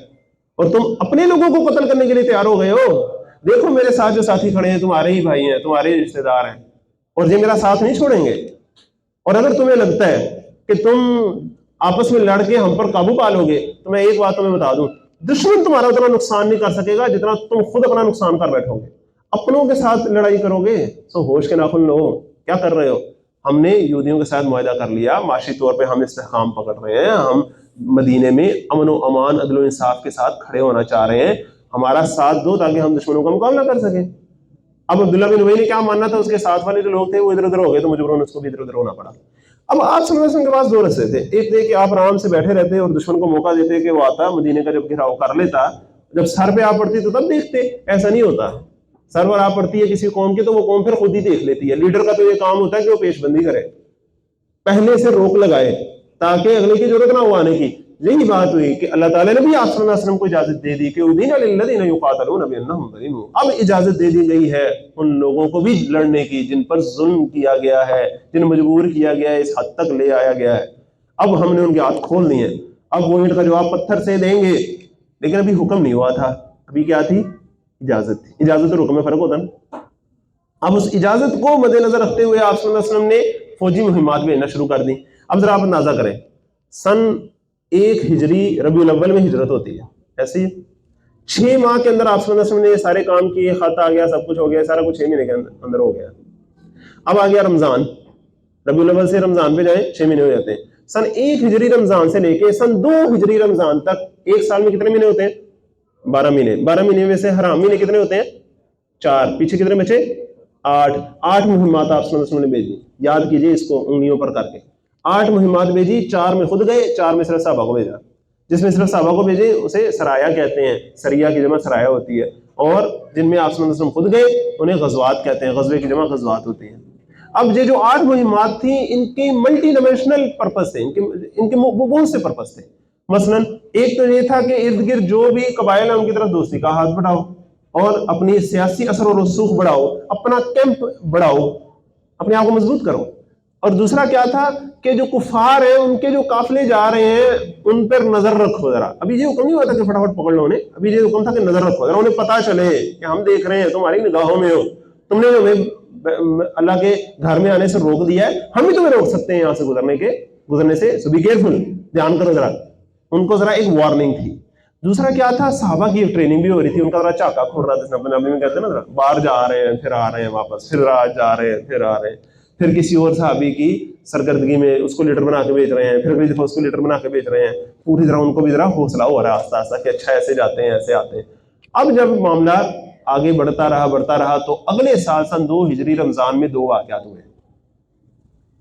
اور تم اپنے لوگوں کو قتل کرنے کے لیے تیار ہو گئے ہو. دیکھو میرے ساتھ جو ساتھی کھڑے ہیں تمہارے ہی بھائی ہیں, تمہارے ہی رشتے دار ہیں, اور یہ میرا ساتھ نہیں چھوڑیں گے. اور اگر تمہیں لگتا ہے کہ تم آپس میں لڑ کے ہم پر قابو پا لو گے, تو میں ایک بات تمہیں بتا دوں, دشمن تمہارا اتنا نقصان نہیں کر سکے گا جتنا تم خود اپنا نقصان کر بیٹھو گے. اپنوں کے ساتھ لڑائی کرو گے تو ہوش کے ناخن لو, کیا کر رہے ہو. ہم نے یہودیوں کے ساتھ معاہدہ کر لیا, معاشی طور پہ ہم استحکام پکڑ رہے ہیں, ہم مدینے میں امن و امان عدل و انصاف کے ساتھ کھڑے ہونا چاہ رہے ہیں, ہمارا ساتھ دو تاکہ ہم دشمنوں کا مقابلہ کر سکیں. اب عبداللہ بن ابی نے کیا ماننا تھا, اس کے ساتھ والے جو لوگ تھے وہ ادھر ادھر ہو گئے, تو مجبوراً اس کو بھی ادھر ادھر ہونا پڑا. اب آپ صلی اللہ علیہ وسلم کے پاس دو رستے تھے. ایک تھے کہ آپ آرام سے بیٹھے رہتے اور دشمن کو موقع دیتے کہ وہ آتا, مدینے کا جب گھیراؤ کر لیتا, جب سر پہ آ پڑتی تو تب دیکھتے. ایسا نہیں ہوتا, سر پر آ پڑتی ہے کسی قوم کی تو وہ قوم پھر خود ہی دیکھ لیتی ہے. لیڈر کا تو یہ کام ہوتا ہے کہ وہ پیش بندی کرے, پہلے سے روک لگائے تاکہ اگلے کی ضرورت نہ ہو آنے کی. یہی بات ہوئی کہ اللہ تعالیٰ نے بھی آپ صلی اللہ علیہ وسلم کو اجازت دے دی کہ اذین للذین یقاتلون بانہم ظلموا. اب اجازت دے دی گئی ہے ان لوگوں کو بھی لڑنے کی جن پر ظلم کیا گیا ہے, جن مجبور کیا گیا ہے, اس حد تک لے آیا گیا ہے. اب ہم نے ان کے ہاتھ کھول دیے. اب وہ اینٹ کا جواب پتھر سے دیں گے, لیکن ابھی حکم نہیں ہوا تھا. ابھی کیا تھی؟ اجازت تھی. اجازت اور حکم میں فرق ہوتا نا. اب اس اجازت کو مد نظر رکھتے ہوئے آپ صلی اللہ علیہ وسلم نے فوجی مہمات بھیجنا شروع کر دی. اب ذرا آپ اندازہ کریں, سن 1 ہجری ربیع الاول میں ہجرت ہوتی ہے, ایسے ہی 6 ماہ کے اندر آپ صلی اللہ علیہ وسلم نے یہ سارے کام کیے, خط آ گیا, سب کچھ ہو گیا, سارا کچھ 6 مہینے کے اندر ہو گیا. اب آ گیا رمضان, ربیع الاول سے رمضان پہ جائیں 6 مہینے ہو جاتے ہیں. سن 1 ہجری رمضان سے لے کے سن 2 ہجری رمضان تک ایک سال میں کتنے مہینے ہوتے ہیں؟ 12 مہینے. 12 مہینے میں سے حرام مہینے کتنے ہوتے ہیں؟ 4. پیچھے کتنے بچے؟ 8. 8 مہمات آپ صلی اللہ علیہ وسلم نے بھیجی. یاد کیجئے اس کو انگلیوں پر کر کے. 8 مہمات بھیجی, 4 میں خود گئے, 4 میں صرف صحابہ کو بھیجا. جس میں صرف صحابہ کو بھیجے اسے سرایا کہتے ہیں, سریہ کی جمع سرایا ہوتی ہے. اور جن میں آپ صلی اللہ علیہ وسلم خود گئے انہیں غزوات کہتے ہیں, غزوے کی جمع غزوات ہوتی ہیں. اب یہ جو 8 مہمات تھیں ان کے ملٹی ڈائمینشنل پرپس تھے, ان کے بہت سے پرپس تھے. مثلا ایک تو یہ تھا کہ ارد گرد جو بھی قبائل ہیں ان کی طرف دوستی کا ہاتھ بڑھاؤ اور اپنی سیاسی اثر و رسوخ بڑھاؤ، اپنا کیمپ بڑھاؤ، اپنے آپ کو مضبوط کرو۔ اور دوسرا کیا تھا کہ جو کفار ہیں ان کے جو قافلے جا رہے ہیں ان پر نظر رکھو ذرا۔ ابھی یہ حکم نہیں ہوا تھا کہ فٹافٹ پکڑ لو انہیں، ابھی یہ حکم تھا کہ نظر رکھو ذرا، انہیں پتا چلے کہ ہم دیکھ رہے ہیں، تمہاری نگاہوں میں ہو، تم نے ہمیں اللہ کے گھر میں آنے سے روک دیا ہے، ہم بھی تمہیں روک سکتے ہیں یہاں سے گزرنے سے، سو بی کیئرفل، دھیان کرو ذرا۔ ان کو ذرا ایک وارننگ تھی۔ دوسرا کیا تھا، صحابہ کی ٹریننگ بھی ہو رہی تھی، ان کا ذرا چاکا کھول رہا تھا، پنجابی میں کہتے ہیں نا، ذرا باہر جا رہے ہیں پھر آ رہے ہیں واپس، پھر جا رہے ہیں پھر آ رہے ہیں، پھر کسی اور صحابی کی سرگردگی میں اس کو لیڈر بنا کے بھیج رہے ہیں، پھر اگلی دفعہ اس کو لیڈر بنا کے بھیج رہے ہیں، پوری طرح ان کو بھی ذرا حوصلہ ہو رہا ہے آہستہ آہستہ کہ اچھا ایسے جاتے ہیں ایسے آتے ہیں۔ اب جب معاملہ آگے بڑھتا رہا تو اگلے سال سن 2 ہجری رمضان میں 2 واقعات ہوئے۔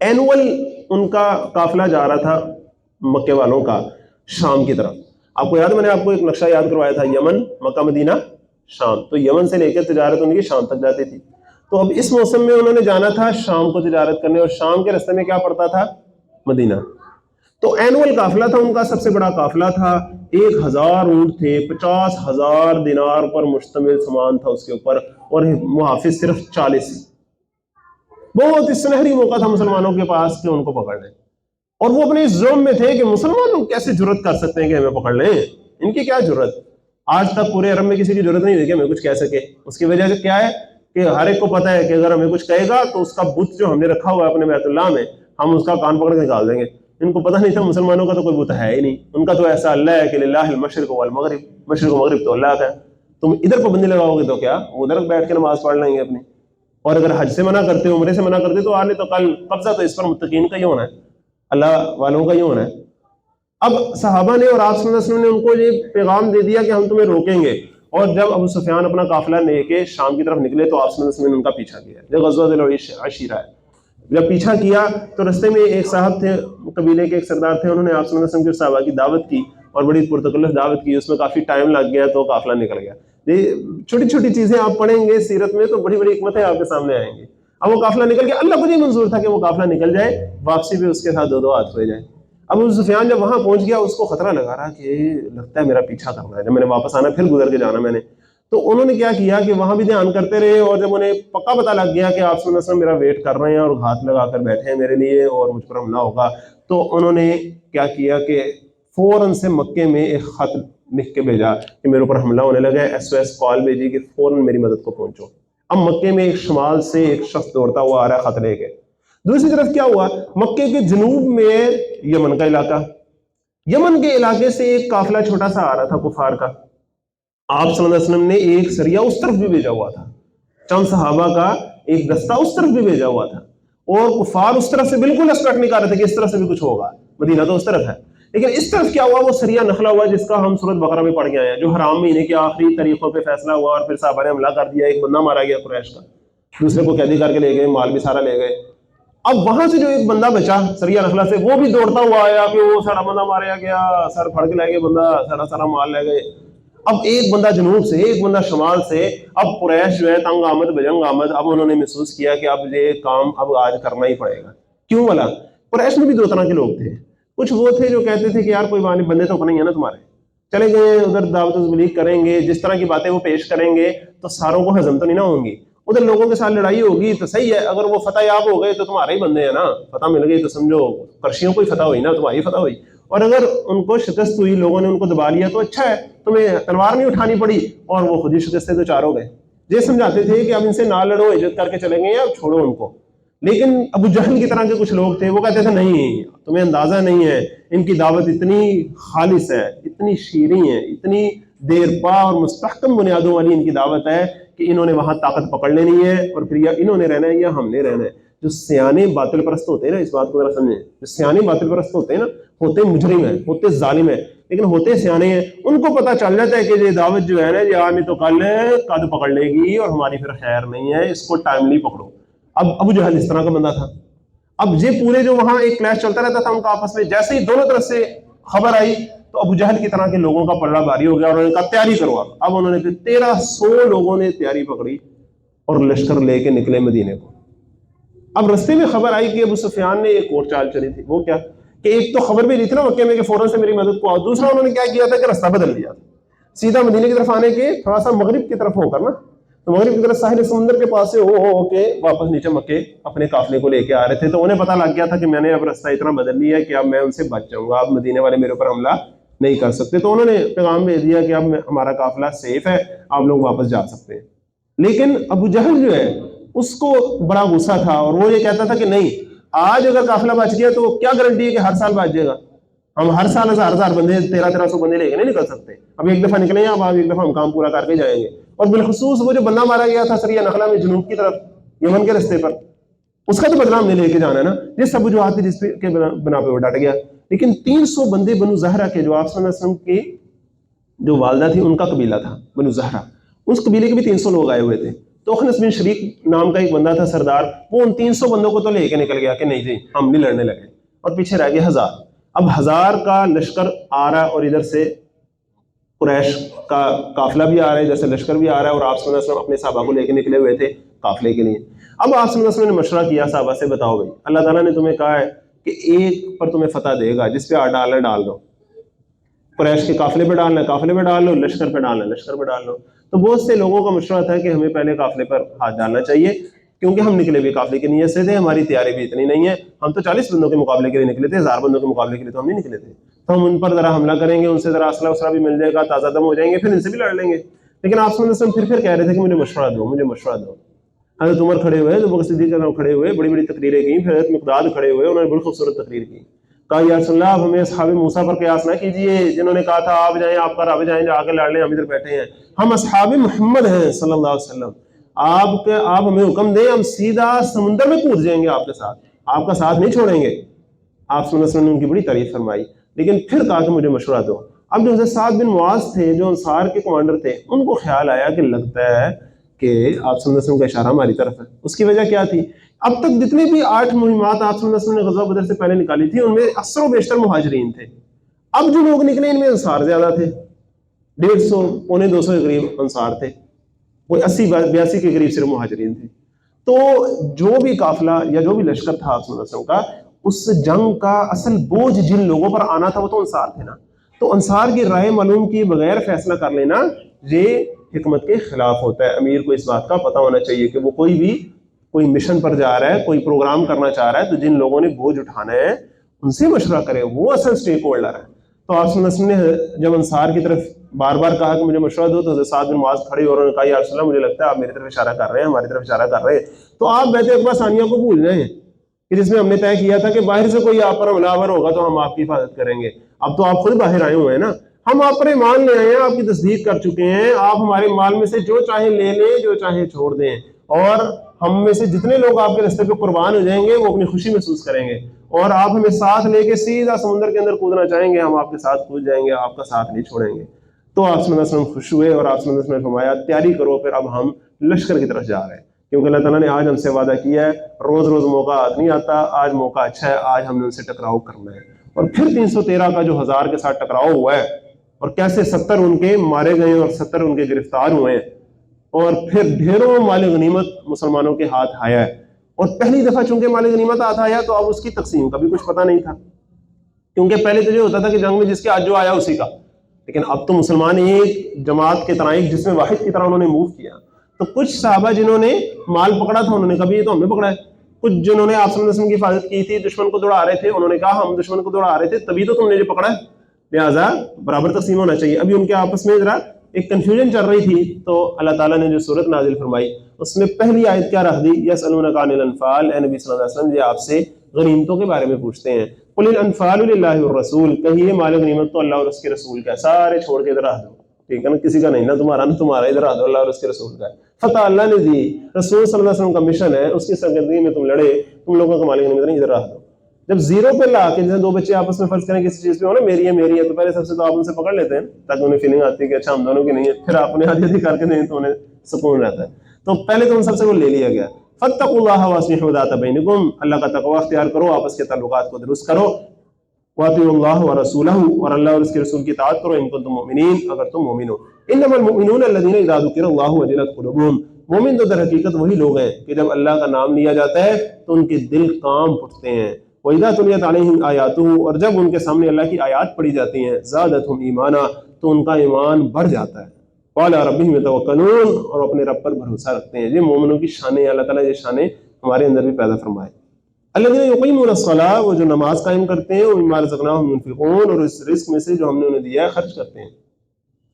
اینول ان کا قافلہ جا رہا تھا مکے والوں کا شام کی طرف۔ آپ کو یاد ہے میں نے آپ کو ایک نقشہ یاد کروایا تھا، یمن، مکہ، مدینہ، شام، تو یمن سے لے کے تجارت ان کی شام تک جاتی تھی۔ تو اب اس موسم میں انہوں نے جانا تھا شام کو تجارت کرنے، اور شام کے راستے میں کیا پڑتا تھا، مدینہ۔ تو اینول قافلہ تھا ان کا، سب سے بڑا قافلہ تھا، 1000 اونٹ تھے، 50,000 دینار پر مشتمل سامان تھا اس کے اوپر، اور محافظ صرف 40۔ بہت ہی سنہری موقع تھا مسلمانوں کے پاس کہ ان کو پکڑ لیں، اور وہ اپنے ظلم میں تھے کہ مسلمان لوگ کیسے جرت کر سکتے ہیں کہ ہمیں پکڑ لیں، ان کی کیا جرت۔ آج تک پورے عرب میں کسی کی جرت نہیں ہوئی کہ ہمیں کچھ کہہ سکے۔ اس کی وجہ سے کیا ہے کہ ہر ایک کو پتا ہے کہ اگر ہمیں کچھ کہے گا تو اس کا بت جو ہم نے رکھا ہوا ہے اپنے بیت اللہ میں، ہم اس کا کان پکڑ کے نکال دیں گے۔ ان کو پتہ نہیں تھا مسلمانوں کا تو کوئی بت ہے ہی نہیں، ان کا تو ایسا اللہ ہے کہ للہ المشرق والمغرب، مشرق و مغرب تو اللہ کا ہے، تم ادھر پابندی لگاؤ گے تو کیا ادھر بیٹھ کے نماز پڑھ لیں گے اپنی، اور اگر حج سے منع کرتے عمرے سے منع کرتے تو آنے تو کل قبضہ تو اس پر متقین کا ہی ہونا ہے، اللہ والوں کا ہی ہونا ہے۔ اب صحابہ نے اور آپ صلی اللہ علیہ وسلم نے ان کو یہ پیغام دے دیا کہ ہم تمہیں روکیں گے، اور جب ابو سفیان اپنا قافلہ لے کے شام کی طرف نکلے تو آپ صلی اللہ علیہ وسلم نے ان کا پیچھا کیا، جب غزوہ ذی العشیرہ ہے، جب پیچھا کیا تو رستے میں ایک صاحب تھے، قبیلے کے ایک سردار تھے، انہوں نے آپ صلی اللہ علیہ وسلم کے صحابہ کی دعوت کی اور بڑی پرتکلف دعوت کی، اس میں کافی ٹائم لگ گیا تو قافلہ نکل گیا۔ یہ چھوٹی چھوٹی چیزیں آپ پڑھیں گے سیرت میں تو بڑی بڑی حکمتیں آپ کے سامنے آئیں گی۔ اب وہ قافلہ نکل گیا، اللہ کو نہیں منظور تھا کہ وہ قافلہ نکل جائے، واپسی بھی اس کے ساتھ 2 ہاتھ ہوئے جائیں۔ اب ابو سفیان جب وہاں پہنچ گیا اس کو خطرہ لگا رہا کہ لگتا ہے میرا پیچھا کرنا ہے، جب میں نے واپس آنا پھر گزر کے جانا میں نے، تو انہوں نے کیا کیا کہ وہاں بھی دھیان کرتے رہے، اور جب انہیں پکا پتہ لگ گیا کہ آپ صلی اللہ علیہ وسلم میرا ویٹ کر رہے ہیں اور ہاتھ لگا کر بیٹھے ہیں میرے لیے اور مجھ پر حملہ ہوگا، تو انہوں نے کیا کیا کہ فوراً سے مکے میں ایک خط لکھ کے بھیجا کہ میرے اوپر حملہ ہونے لگا ہے، SOS کال بھیجی کہ فوراً میری مدد کو پہنچو۔ اب مکے میں ایک شمال سے ایک شخص دوڑتا ہوا آ رہا ہے خط لے کے۔ دوسری طرف کیا ہوا، مکے کے جنوب میں یمن کا علاقہ، یمن کے علاقے سے ایک قافلہ چھوٹا سا آ رہا تھا کفار کا، آپ صلی اللہ علیہ وسلم نے ایک سریہ اس طرف بھی بھیجا ہوا تھا، چند صحابہ کا ایک دستہ اس طرف بھی بھیجا ہوا تھا، اور کفار اس طرف سے بالکل ایکسپیکٹ نہیں کر رہے تھے کہ اس طرف سے بھی کچھ ہوگا، مدینہ تو اس طرف ہے، لیکن اس طرف کیا ہوا، وہ سریہ نخلا ہوا جس کا ہم سورۃ بقرہ میں پڑھ کے آئے ہیں، جو حرام مہینے کے آخری تاریخوں پہ فیصلہ ہوا اور پھر صحابہ نے حملہ کر دیا، ایک بندہ مارا گیا قریش کا، دوسرے کو قیدی کر کے لے گئے، مال بھی سارا لے گئے۔ اب وہاں سے جو ایک بندہ بچا سریہ نخلا سے، وہ بھی دوڑتا ہوا آیا کہ وہ سارا بندہ مارا گیا، سر پھڑ کے لے گئے بندہ، سارا مال لے گئے۔ اب ایک بندہ جنوب سے ایک بندہ شمال سے، اب قریش جو ہے تنگ آمد بجنگ آمد، اب انہوں نے محسوس کیا کہ اب یہ کام اب آج کرنا ہی پڑے گا۔ کیوں والا؟ قریش میں بھی 2 طرح کے لوگ تھے، کچھ وہ تھے جو کہتے تھے کہ یار کوئی بات نہیں، بندے تو اپنے ہی ہیں نا تمہارے، چلے گئے ادھر دعوت و تبلیغ کریں گے، جس طرح کی باتیں وہ پیش کریں گے تو ساروں کو ہضم تو نہیں نہ ہوں گی، ادھر لوگوں کے ساتھ لڑائی ہوگی تو صحیح ہے، اگر وہ فتح یاب ہو گئے تو تمہارے ہی بندے ہیں نا، فتح مل گئی تو سمجھو کرشیوں کو ہی فتح ہوئی نا، تمہاری فتح ہوئی، اور اگر ان کو شکست ہوئی، لوگوں نے ان کو دبا لیا تو اچھا ہے، تمہیں تلوار نہیں اٹھانی پڑی اور وہ خود ہی شکست سے 2 ہو گئے۔ یہ سمجھاتے تھے کہ اب ان سے نہ لڑو، ہجرت کر کے چلیں گے یا چھوڑو ان کو۔ لیکن ابو جہل کی طرح کے کچھ لوگ تھے، وہ کہتے تھے نہیں، تمہیں اندازہ نہیں ہے، ان کی دعوت اتنی خالص ہے، اتنی شیریں ہے، اتنی دیر پا اور مستحکم بنیادوں والی ان کی دعوت ہے کہ انہوں نے وہاں طاقت پکڑ لینی ہے، اور پھر یا انہوں نے رہنا ہے یا ہم نے رہنا ہے۔ جو سیانے باطل پرست ہوتے ہیں نا، اس بات کو ذرا سمجھیں، جو سیانے باطل پرست ہوتے ہیں نا، ہوتے مجرم ہیں، ہوتے ظالم ہیں، لیکن ہوتے سیانے ہیں، ان کو پتہ چل جاتا ہے کہ یہ دعوت جو ہے نا یہ آنے تو کل قد پکڑ لے گی اور ہماری پھر خیر نہیں ہے، اس کو ٹائملی پکڑو۔ اب ابو جہل اس طرح کا بندہ تھا۔ اب یہ پورے جو وہاں ایک کلیش چلتا رہتا تھا ان کا آپس میں، جیسے ہی دونوں طرف سے خبر آئی تو ابو جہل کی طرح کے لوگوں کا پلڑا بھاری ہو گیا، اور انہوں نے کہا تیاری کرو۔ اب انہوں نے 1300 لوگوں نے تیاری پکڑی اور لشکر لے کے نکلے مدینے کو۔ اب رستے میں خبر آئی کہ ابو سفیان نے ایک اور چال چلی تھی، وہ کیا کہ ایک تو خبر بھی دی تھی نا مکے میں کہ فوراً سے میری مدد کو آؤ، دوسرا انہوں نے کیا کیا تھا کہ راستہ بدل لیا تھا، سیدھا مدینے کی طرف آنے کے تھوڑا سا مغرب کی طرف ہو کر نا، تو مغرب کی طرف ساحل سمندر کے پاس سے ہو کے واپس نیچے مکے اپنے قافلے کو لے کے آ رہے تھے. تو انہیں پتا لگ گیا تھا کہ میں نے اب راستہ اتنا بدل لیا ہے کہ اب میں ان سے بچ جاؤں گا، اب مدینے والے میرے اوپر حملہ نہیں کر سکتے. تو انہوں نے پیغام بھیج دیا کہ اب ہمارا قافلہ سیف ہے، آپ لوگ واپس جا سکتے ہیں. لیکن ابو جہل جو ہے اس کو بڑا غصہ تھا، اور وہ یہ کہتا تھا کہ نہیں، آج اگر قافلہ بچ گیا تو کیا گارنٹی ہے کہ ہر سال بچ جائے گا؟ ہم ہر سال ہزار بندے 1300 بندے لے کے نہیں نکل سکتے. اب ایک دفعہ نکلیں اب ایک دفعہ ہم کام پورا کر کے جائیں گے. اور بالخصوص وہ جو بندہ مارا گیا تھا سریہ نخلا میں جنوب کی طرف یمن کے رستے پر، اس کا تو بدلہ ہم نے لے کے جانا ہے نا، جس سب وجوہات تھی جس کے بنا پہ وہ ڈٹ گیا. لیکن 300 بندے بنو زہرہ کے، جو آپ صلی اللہ علیہ وسلم کی جو والدہ تھی ان کا قبیلہ تھا بنو زہرہ، اس قبیلے کے بھی 300 لوگ آئے ہوئے تھے. تو اخنس بن شریک نام کا ایک بندہ تھا سردار، وہ ان 300 بندوں کو تو لے کے نکل گیا کہ نہیں جی ہم نہیں لڑنے لگے، اور پیچھے رہ گئے 1000. اب 1000 کا لشکر آ رہا ہے، اور ادھر سے قریش کا قافلہ بھی آ رہا ہے، ادھر سے لشکر بھی آ رہا ہے، اور آپ صلی اللہ علیہ وسلم اپنے صحابہ کو لے کے نکلے ہوئے تھے قافلے کے لیے. اب آپ صلی اللہ علیہ وسلم نے مشورہ کیا صحابہ سے، بتاؤ بھائی اللہ تعالیٰ نے تمہیں کہا ہے کہ ایک پر تمہیں فتح دے گا، جس پہ ڈالنا ڈال دو. قریش کے قافلے پہ ڈالنا ہے قافلے پہ ڈال لو، لشکر پہ ڈالنا ہے لشکر پہ ڈال لو. تو بہت سے لوگوں کا مشورہ تھا کہ ہمیں پہلے قافلے پر ہاتھ ڈالنا چاہیے، کیونکہ ہم نکلے بھی قافلے کی نیت سے تھے، ہماری تیاری بھی اتنی نہیں ہے، ہم تو 40 بندوں کے مقابلے کے لیے نکلے تھے، 1000 بندوں کے مقابلے کے لیے تو ہم نہیں نکلے تھے. تو ہم ان پر ذرا حملہ کریں گے، ان سے ذرا اسلحہ وسلح بھی مل جائے گا، تازہ دم ہو جائیں گے، پھر ان سے بھی لڑ لیں گے. لیکن آپ صلی اللہ علیہ وسلم پھر کہہ رہے تھے کہ مجھے مشورہ دو، مجھے مشورہ دو. حضرت عمر کھڑے ہوئے، ابو بکر صدیق کھڑے ہوئے، بڑی بڑی تقریریں کی، پھر حضرت مقداد کھڑے ہوئے، انہوں نے بڑی خوبصورت تقریر کی. کہا یا رسول اللہ، آپ ہمیں اصحاب موسیٰ پر قیاس نہ کیجئے جنہوں نے کہا تھا آپ جائیں آپ پر، آپ جائیں جا کے لڑ لیں، ہم ادھر بیٹھے ہیں. ہم اصحاب محمد ہیں صلی اللہ علیہ وسلم، آپ ہمیں حکم دیں، ہم سیدھا سمندر میں کود جائیں گے آپ کے ساتھ، آپ کا ساتھ نہیں چھوڑیں گے. آپ صلی اللہ علیہ وسلم نے ان کی بڑی تعریف فرمائی، لیکن پھر کہا کہ مجھے مشورہ دو. اب جو حضرت سعد بن معاذ تھے، جو انصار کے کمانڈر تھے، ان کو خیال آیا کہ لگتا ہے کہ آپ صلی اللہ علیہ وسلم کا اشارہ ہماری طرف ہے. اس کی وجہ کیا تھی؟ اب تک جتنی بھی 8 مہمات آپ صلی اللہ علیہ وسلم نے غزوہ بدر سے پہلے نکالی تھی، ان میں اکثر و بیشتر مہاجرین تھے. اب جو لوگ نکلے ان میں انصار زیادہ تھے، 150 پونے 200 کے قریب انصار تھے، کوئی 80-82 کے قریب صرف مہاجرین تھے. تو جو بھی قافلہ یا جو بھی لشکر تھا آپ صلی اللہ علیہ وسلم کا، اس جنگ کا اصل بوجھ جن لوگوں پر آنا تھا وہ تو انصار تھے نا. تو انصار کی رائے معلوم کی بغیر فیصلہ کر لینا یہ حکمت کے خلاف ہوتا ہے. امیر کو اس بات کا پتہ ہونا چاہیے کہ وہ کوئی مشن پر جا رہا ہے، کوئی پروگرام کرنا چاہ رہا ہے، تو جن لوگوں نے بوجھ اٹھانا ہے ان سے مشورہ کرے، وہ اصل سٹیک ہولڈر ہے. تو آپ صلی اللہ علیہ وسلم نے جب انصار کی طرف بار بار کہا کہ مجھے مشورہ دو، تو حضرت سعد بن معاذ کھڑے اور انہوں نے کہا یا رسول اللہ مجھے لگتا ہے آپ میری طرف اشارہ کر رہے ہیں، ہماری طرف اشارہ کر رہے ہیں. تو آپ بیت عقبہ ثانیہ کو بھول جائیں کہ جس میں ہم نے طے کیا تھا کہ باہر سے کوئی آپ پر حملہ آور ہوگا تو ہم آپ کی حفاظت کریں گے. اب تو آپ خود باہر آئے ہوئے ہیں نا، ہم آپ پر ایمان لے آئے ہیں، آپ کی تصدیق کر چکے ہیں، آپ ہمارے مال میں سے جو چاہے لے لیں، جو چاہے چھوڑ دیں، اور ہم میں سے جتنے لوگ آپ کے راستے پہ قربان ہو جائیں گے وہ اپنی خوشی محسوس کریں گے، اور آپ ہمیں ساتھ لے کے سیدھا سمندر کے اندر کودنا چاہیں گے، ہم آپ کے ساتھ کود جائیں گے، آپ کا ساتھ نہیں چھوڑیں گے. تو آپ صلی اللہ علیہ وسلم خوش ہوئے، اور آپ صلی اللہ علیہ وسلم نے فرمایا تیاری کرو، پھر اب ہم لشکر کی طرف جا رہے ہیں، کیونکہ اللہ تعالیٰ نے آج ہم سے وعدہ کیا ہے، روز روز موقع نہیں آتا، آج موقع اچھا ہے، آج ہم نے ان سے ٹکراؤ کرنا ہے. اور پھر 313 کا جو 1000 کے ساتھ ٹکراؤ ہوا ہے، اور کیسے 70 ان کے مارے گئے اور 70 ان کے گرفتار ہوئے ہیں، اور پھر ڈھیروں مال غنیمت مسلمانوں کے ہاتھ آیا ہے. اور پہلی دفعہ چونکہ مال غنیمت ہاتھ آیا تو اب اس کی تقسیم کا بھی کچھ پتہ نہیں تھا، کیونکہ پہلے تو یہ ہوتا تھا کہ جنگ میں جس کے ہاتھ جو آیا اسی کا، لیکن اب تو مسلمان ایک جماعت کے طرح، ایک جسم واحد کی طرح انہوں نے موو کیا. تو کچھ صحابہ جنہوں نے مال پکڑا تھا انہوں نے کہا یہ تو ہم نے پکڑا ہے، کچھ جنہوں نے آپ صلی اللہ علیہ وسلم کی حفاظت کی تھی، دشمن کو دوڑا رہے تھے، انہوں نے کہا ہم دشمن کو دوڑا رہے تھے تبھی تو تم نے جو پکڑا ہے، لہٰذا برابر تقسیم ہونا چاہیے. ابھی ان کے آپس میں ذرا ایک کنفیوژن چل رہی تھی، تو اللہ تعالیٰ نے جو صورت نازل فرمائی اس میں پہلی آیت کیا رکھ دی، یسألونک عن الانفال، اے نبی صلی اللہ علیہ وسلم یہ آپ سے غنیمتوں کے بارے میں پوچھتے ہیں. قل الانفال للہ والرسول، کہیے مال غنیمت تو اللہ اور اس کے رسول کا ہے، سارے چھوڑ کے ادھر آ دو، ٹھیک ہے نا، کسی کا نہیں، نہ تمہارا نہ تمہارا، ادھر آ دو، اللہ اور اس کے رسول کا ہے. فتح اللہ نے دی، رسول صلی اللہ علیہ وسلم کا مشن ہے، اس کی سرگردگی میں تم لڑے، تم لوگوں کا مال غنیمت نہیں، ادھر آ دو. جب زیرو پہ لا کے جیسے دو بچے آپس میں فرض کریں کسی چیز پہ ہو نا میری ہے تو پہلے سب سے تو آپ ان سے پکڑ لیتے ہیں تاکہ انہیں فیلنگ آتی ہے کہ اچھا ہم دونوں کی نہیں ہے، پھر آپ انہیں آدھی کر کے دیں تو انہیں سکون رہتا ہے. تو پہلے تو ان سب سے وہ لے لیا گیا. فاتقوا اللہ واصلحوا ذات بینکم، اللہ کا تقوی اختیار کرو، آپس کے تعلقات کو درست کرو. واطیعوا اللہ ورسولہ، اور اللہ اور اس کے رسول کی اطاعت کرو، ان کنتم مؤمنین، اگر تم مومن ہو. انما المؤمنون الذین اذا ذکر اللہ وجلت قلوبہم، مومن تو در حقیقت وہی لوگ ہیں کہ جب اللہ کا نام لیا جاتا ہے تو ان کے دل کانپ اٹھتے ہیں وَإِذَا تُلِيَتْ عَلَيْهِمْ آيَاتُهُ، اور جب ان کے سامنے اللہ کی آیات پڑھی جاتی ہیں، زَادَتْهُمْ ایمانا، تو ان کا ایمان بڑھ جاتا ہے، وَعَلَىٰ رَبِّهِمْ يَتَوَكَّلُونَ، اور اپنے رب پر بھروسہ رکھتے ہیں۔ یہ مومنوں کی شانیں، اللہ تعالیٰ یہ شانیں ہمارے اندر بھی پیدا فرمائے۔ الَّذِينَ يُقِيمُونَ الصَّلَاةَ، وہ جو نماز قائم کرتے ہیں، وَمِمَّا رَزَقْنَاهُمْ يُنْفِقُونَ، اور اس رزق میں سے جو ہم نے انہیں دیا ہے خرچ کرتے ہیں۔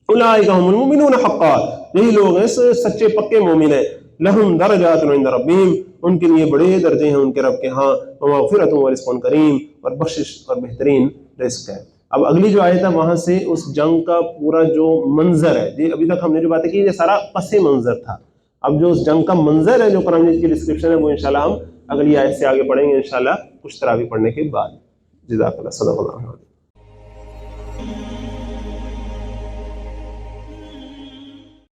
اولئک هم المؤمنون حقا، یہی لوگ ہیں سچے پکے مومن ہیں۔ لہم درجات عند ربہم، ان کے لیے بڑے درجے ہیں ان کے رب کے ہاں، ومغفرۃ ورزق کریم، اور بخشش اور بہترین رزق ہے۔ اب اگلی جو آیت ہے وہاں سے اس جنگ کا پورا جو منظر ہے، جی ابھی تک ہم نے جو باتیں کی یہ سارا پس منظر تھا، اب جو اس جنگ کا منظر ہے جو قرآن مجید کی ڈسکرپشن ہے وہ انشاءاللہ ہم اگلی آیت سے آگے پڑھیں گے انشاءاللہ، کچھ تراویح پڑھنے کے بعد۔ جزاک اللہ، صدق اللہ۔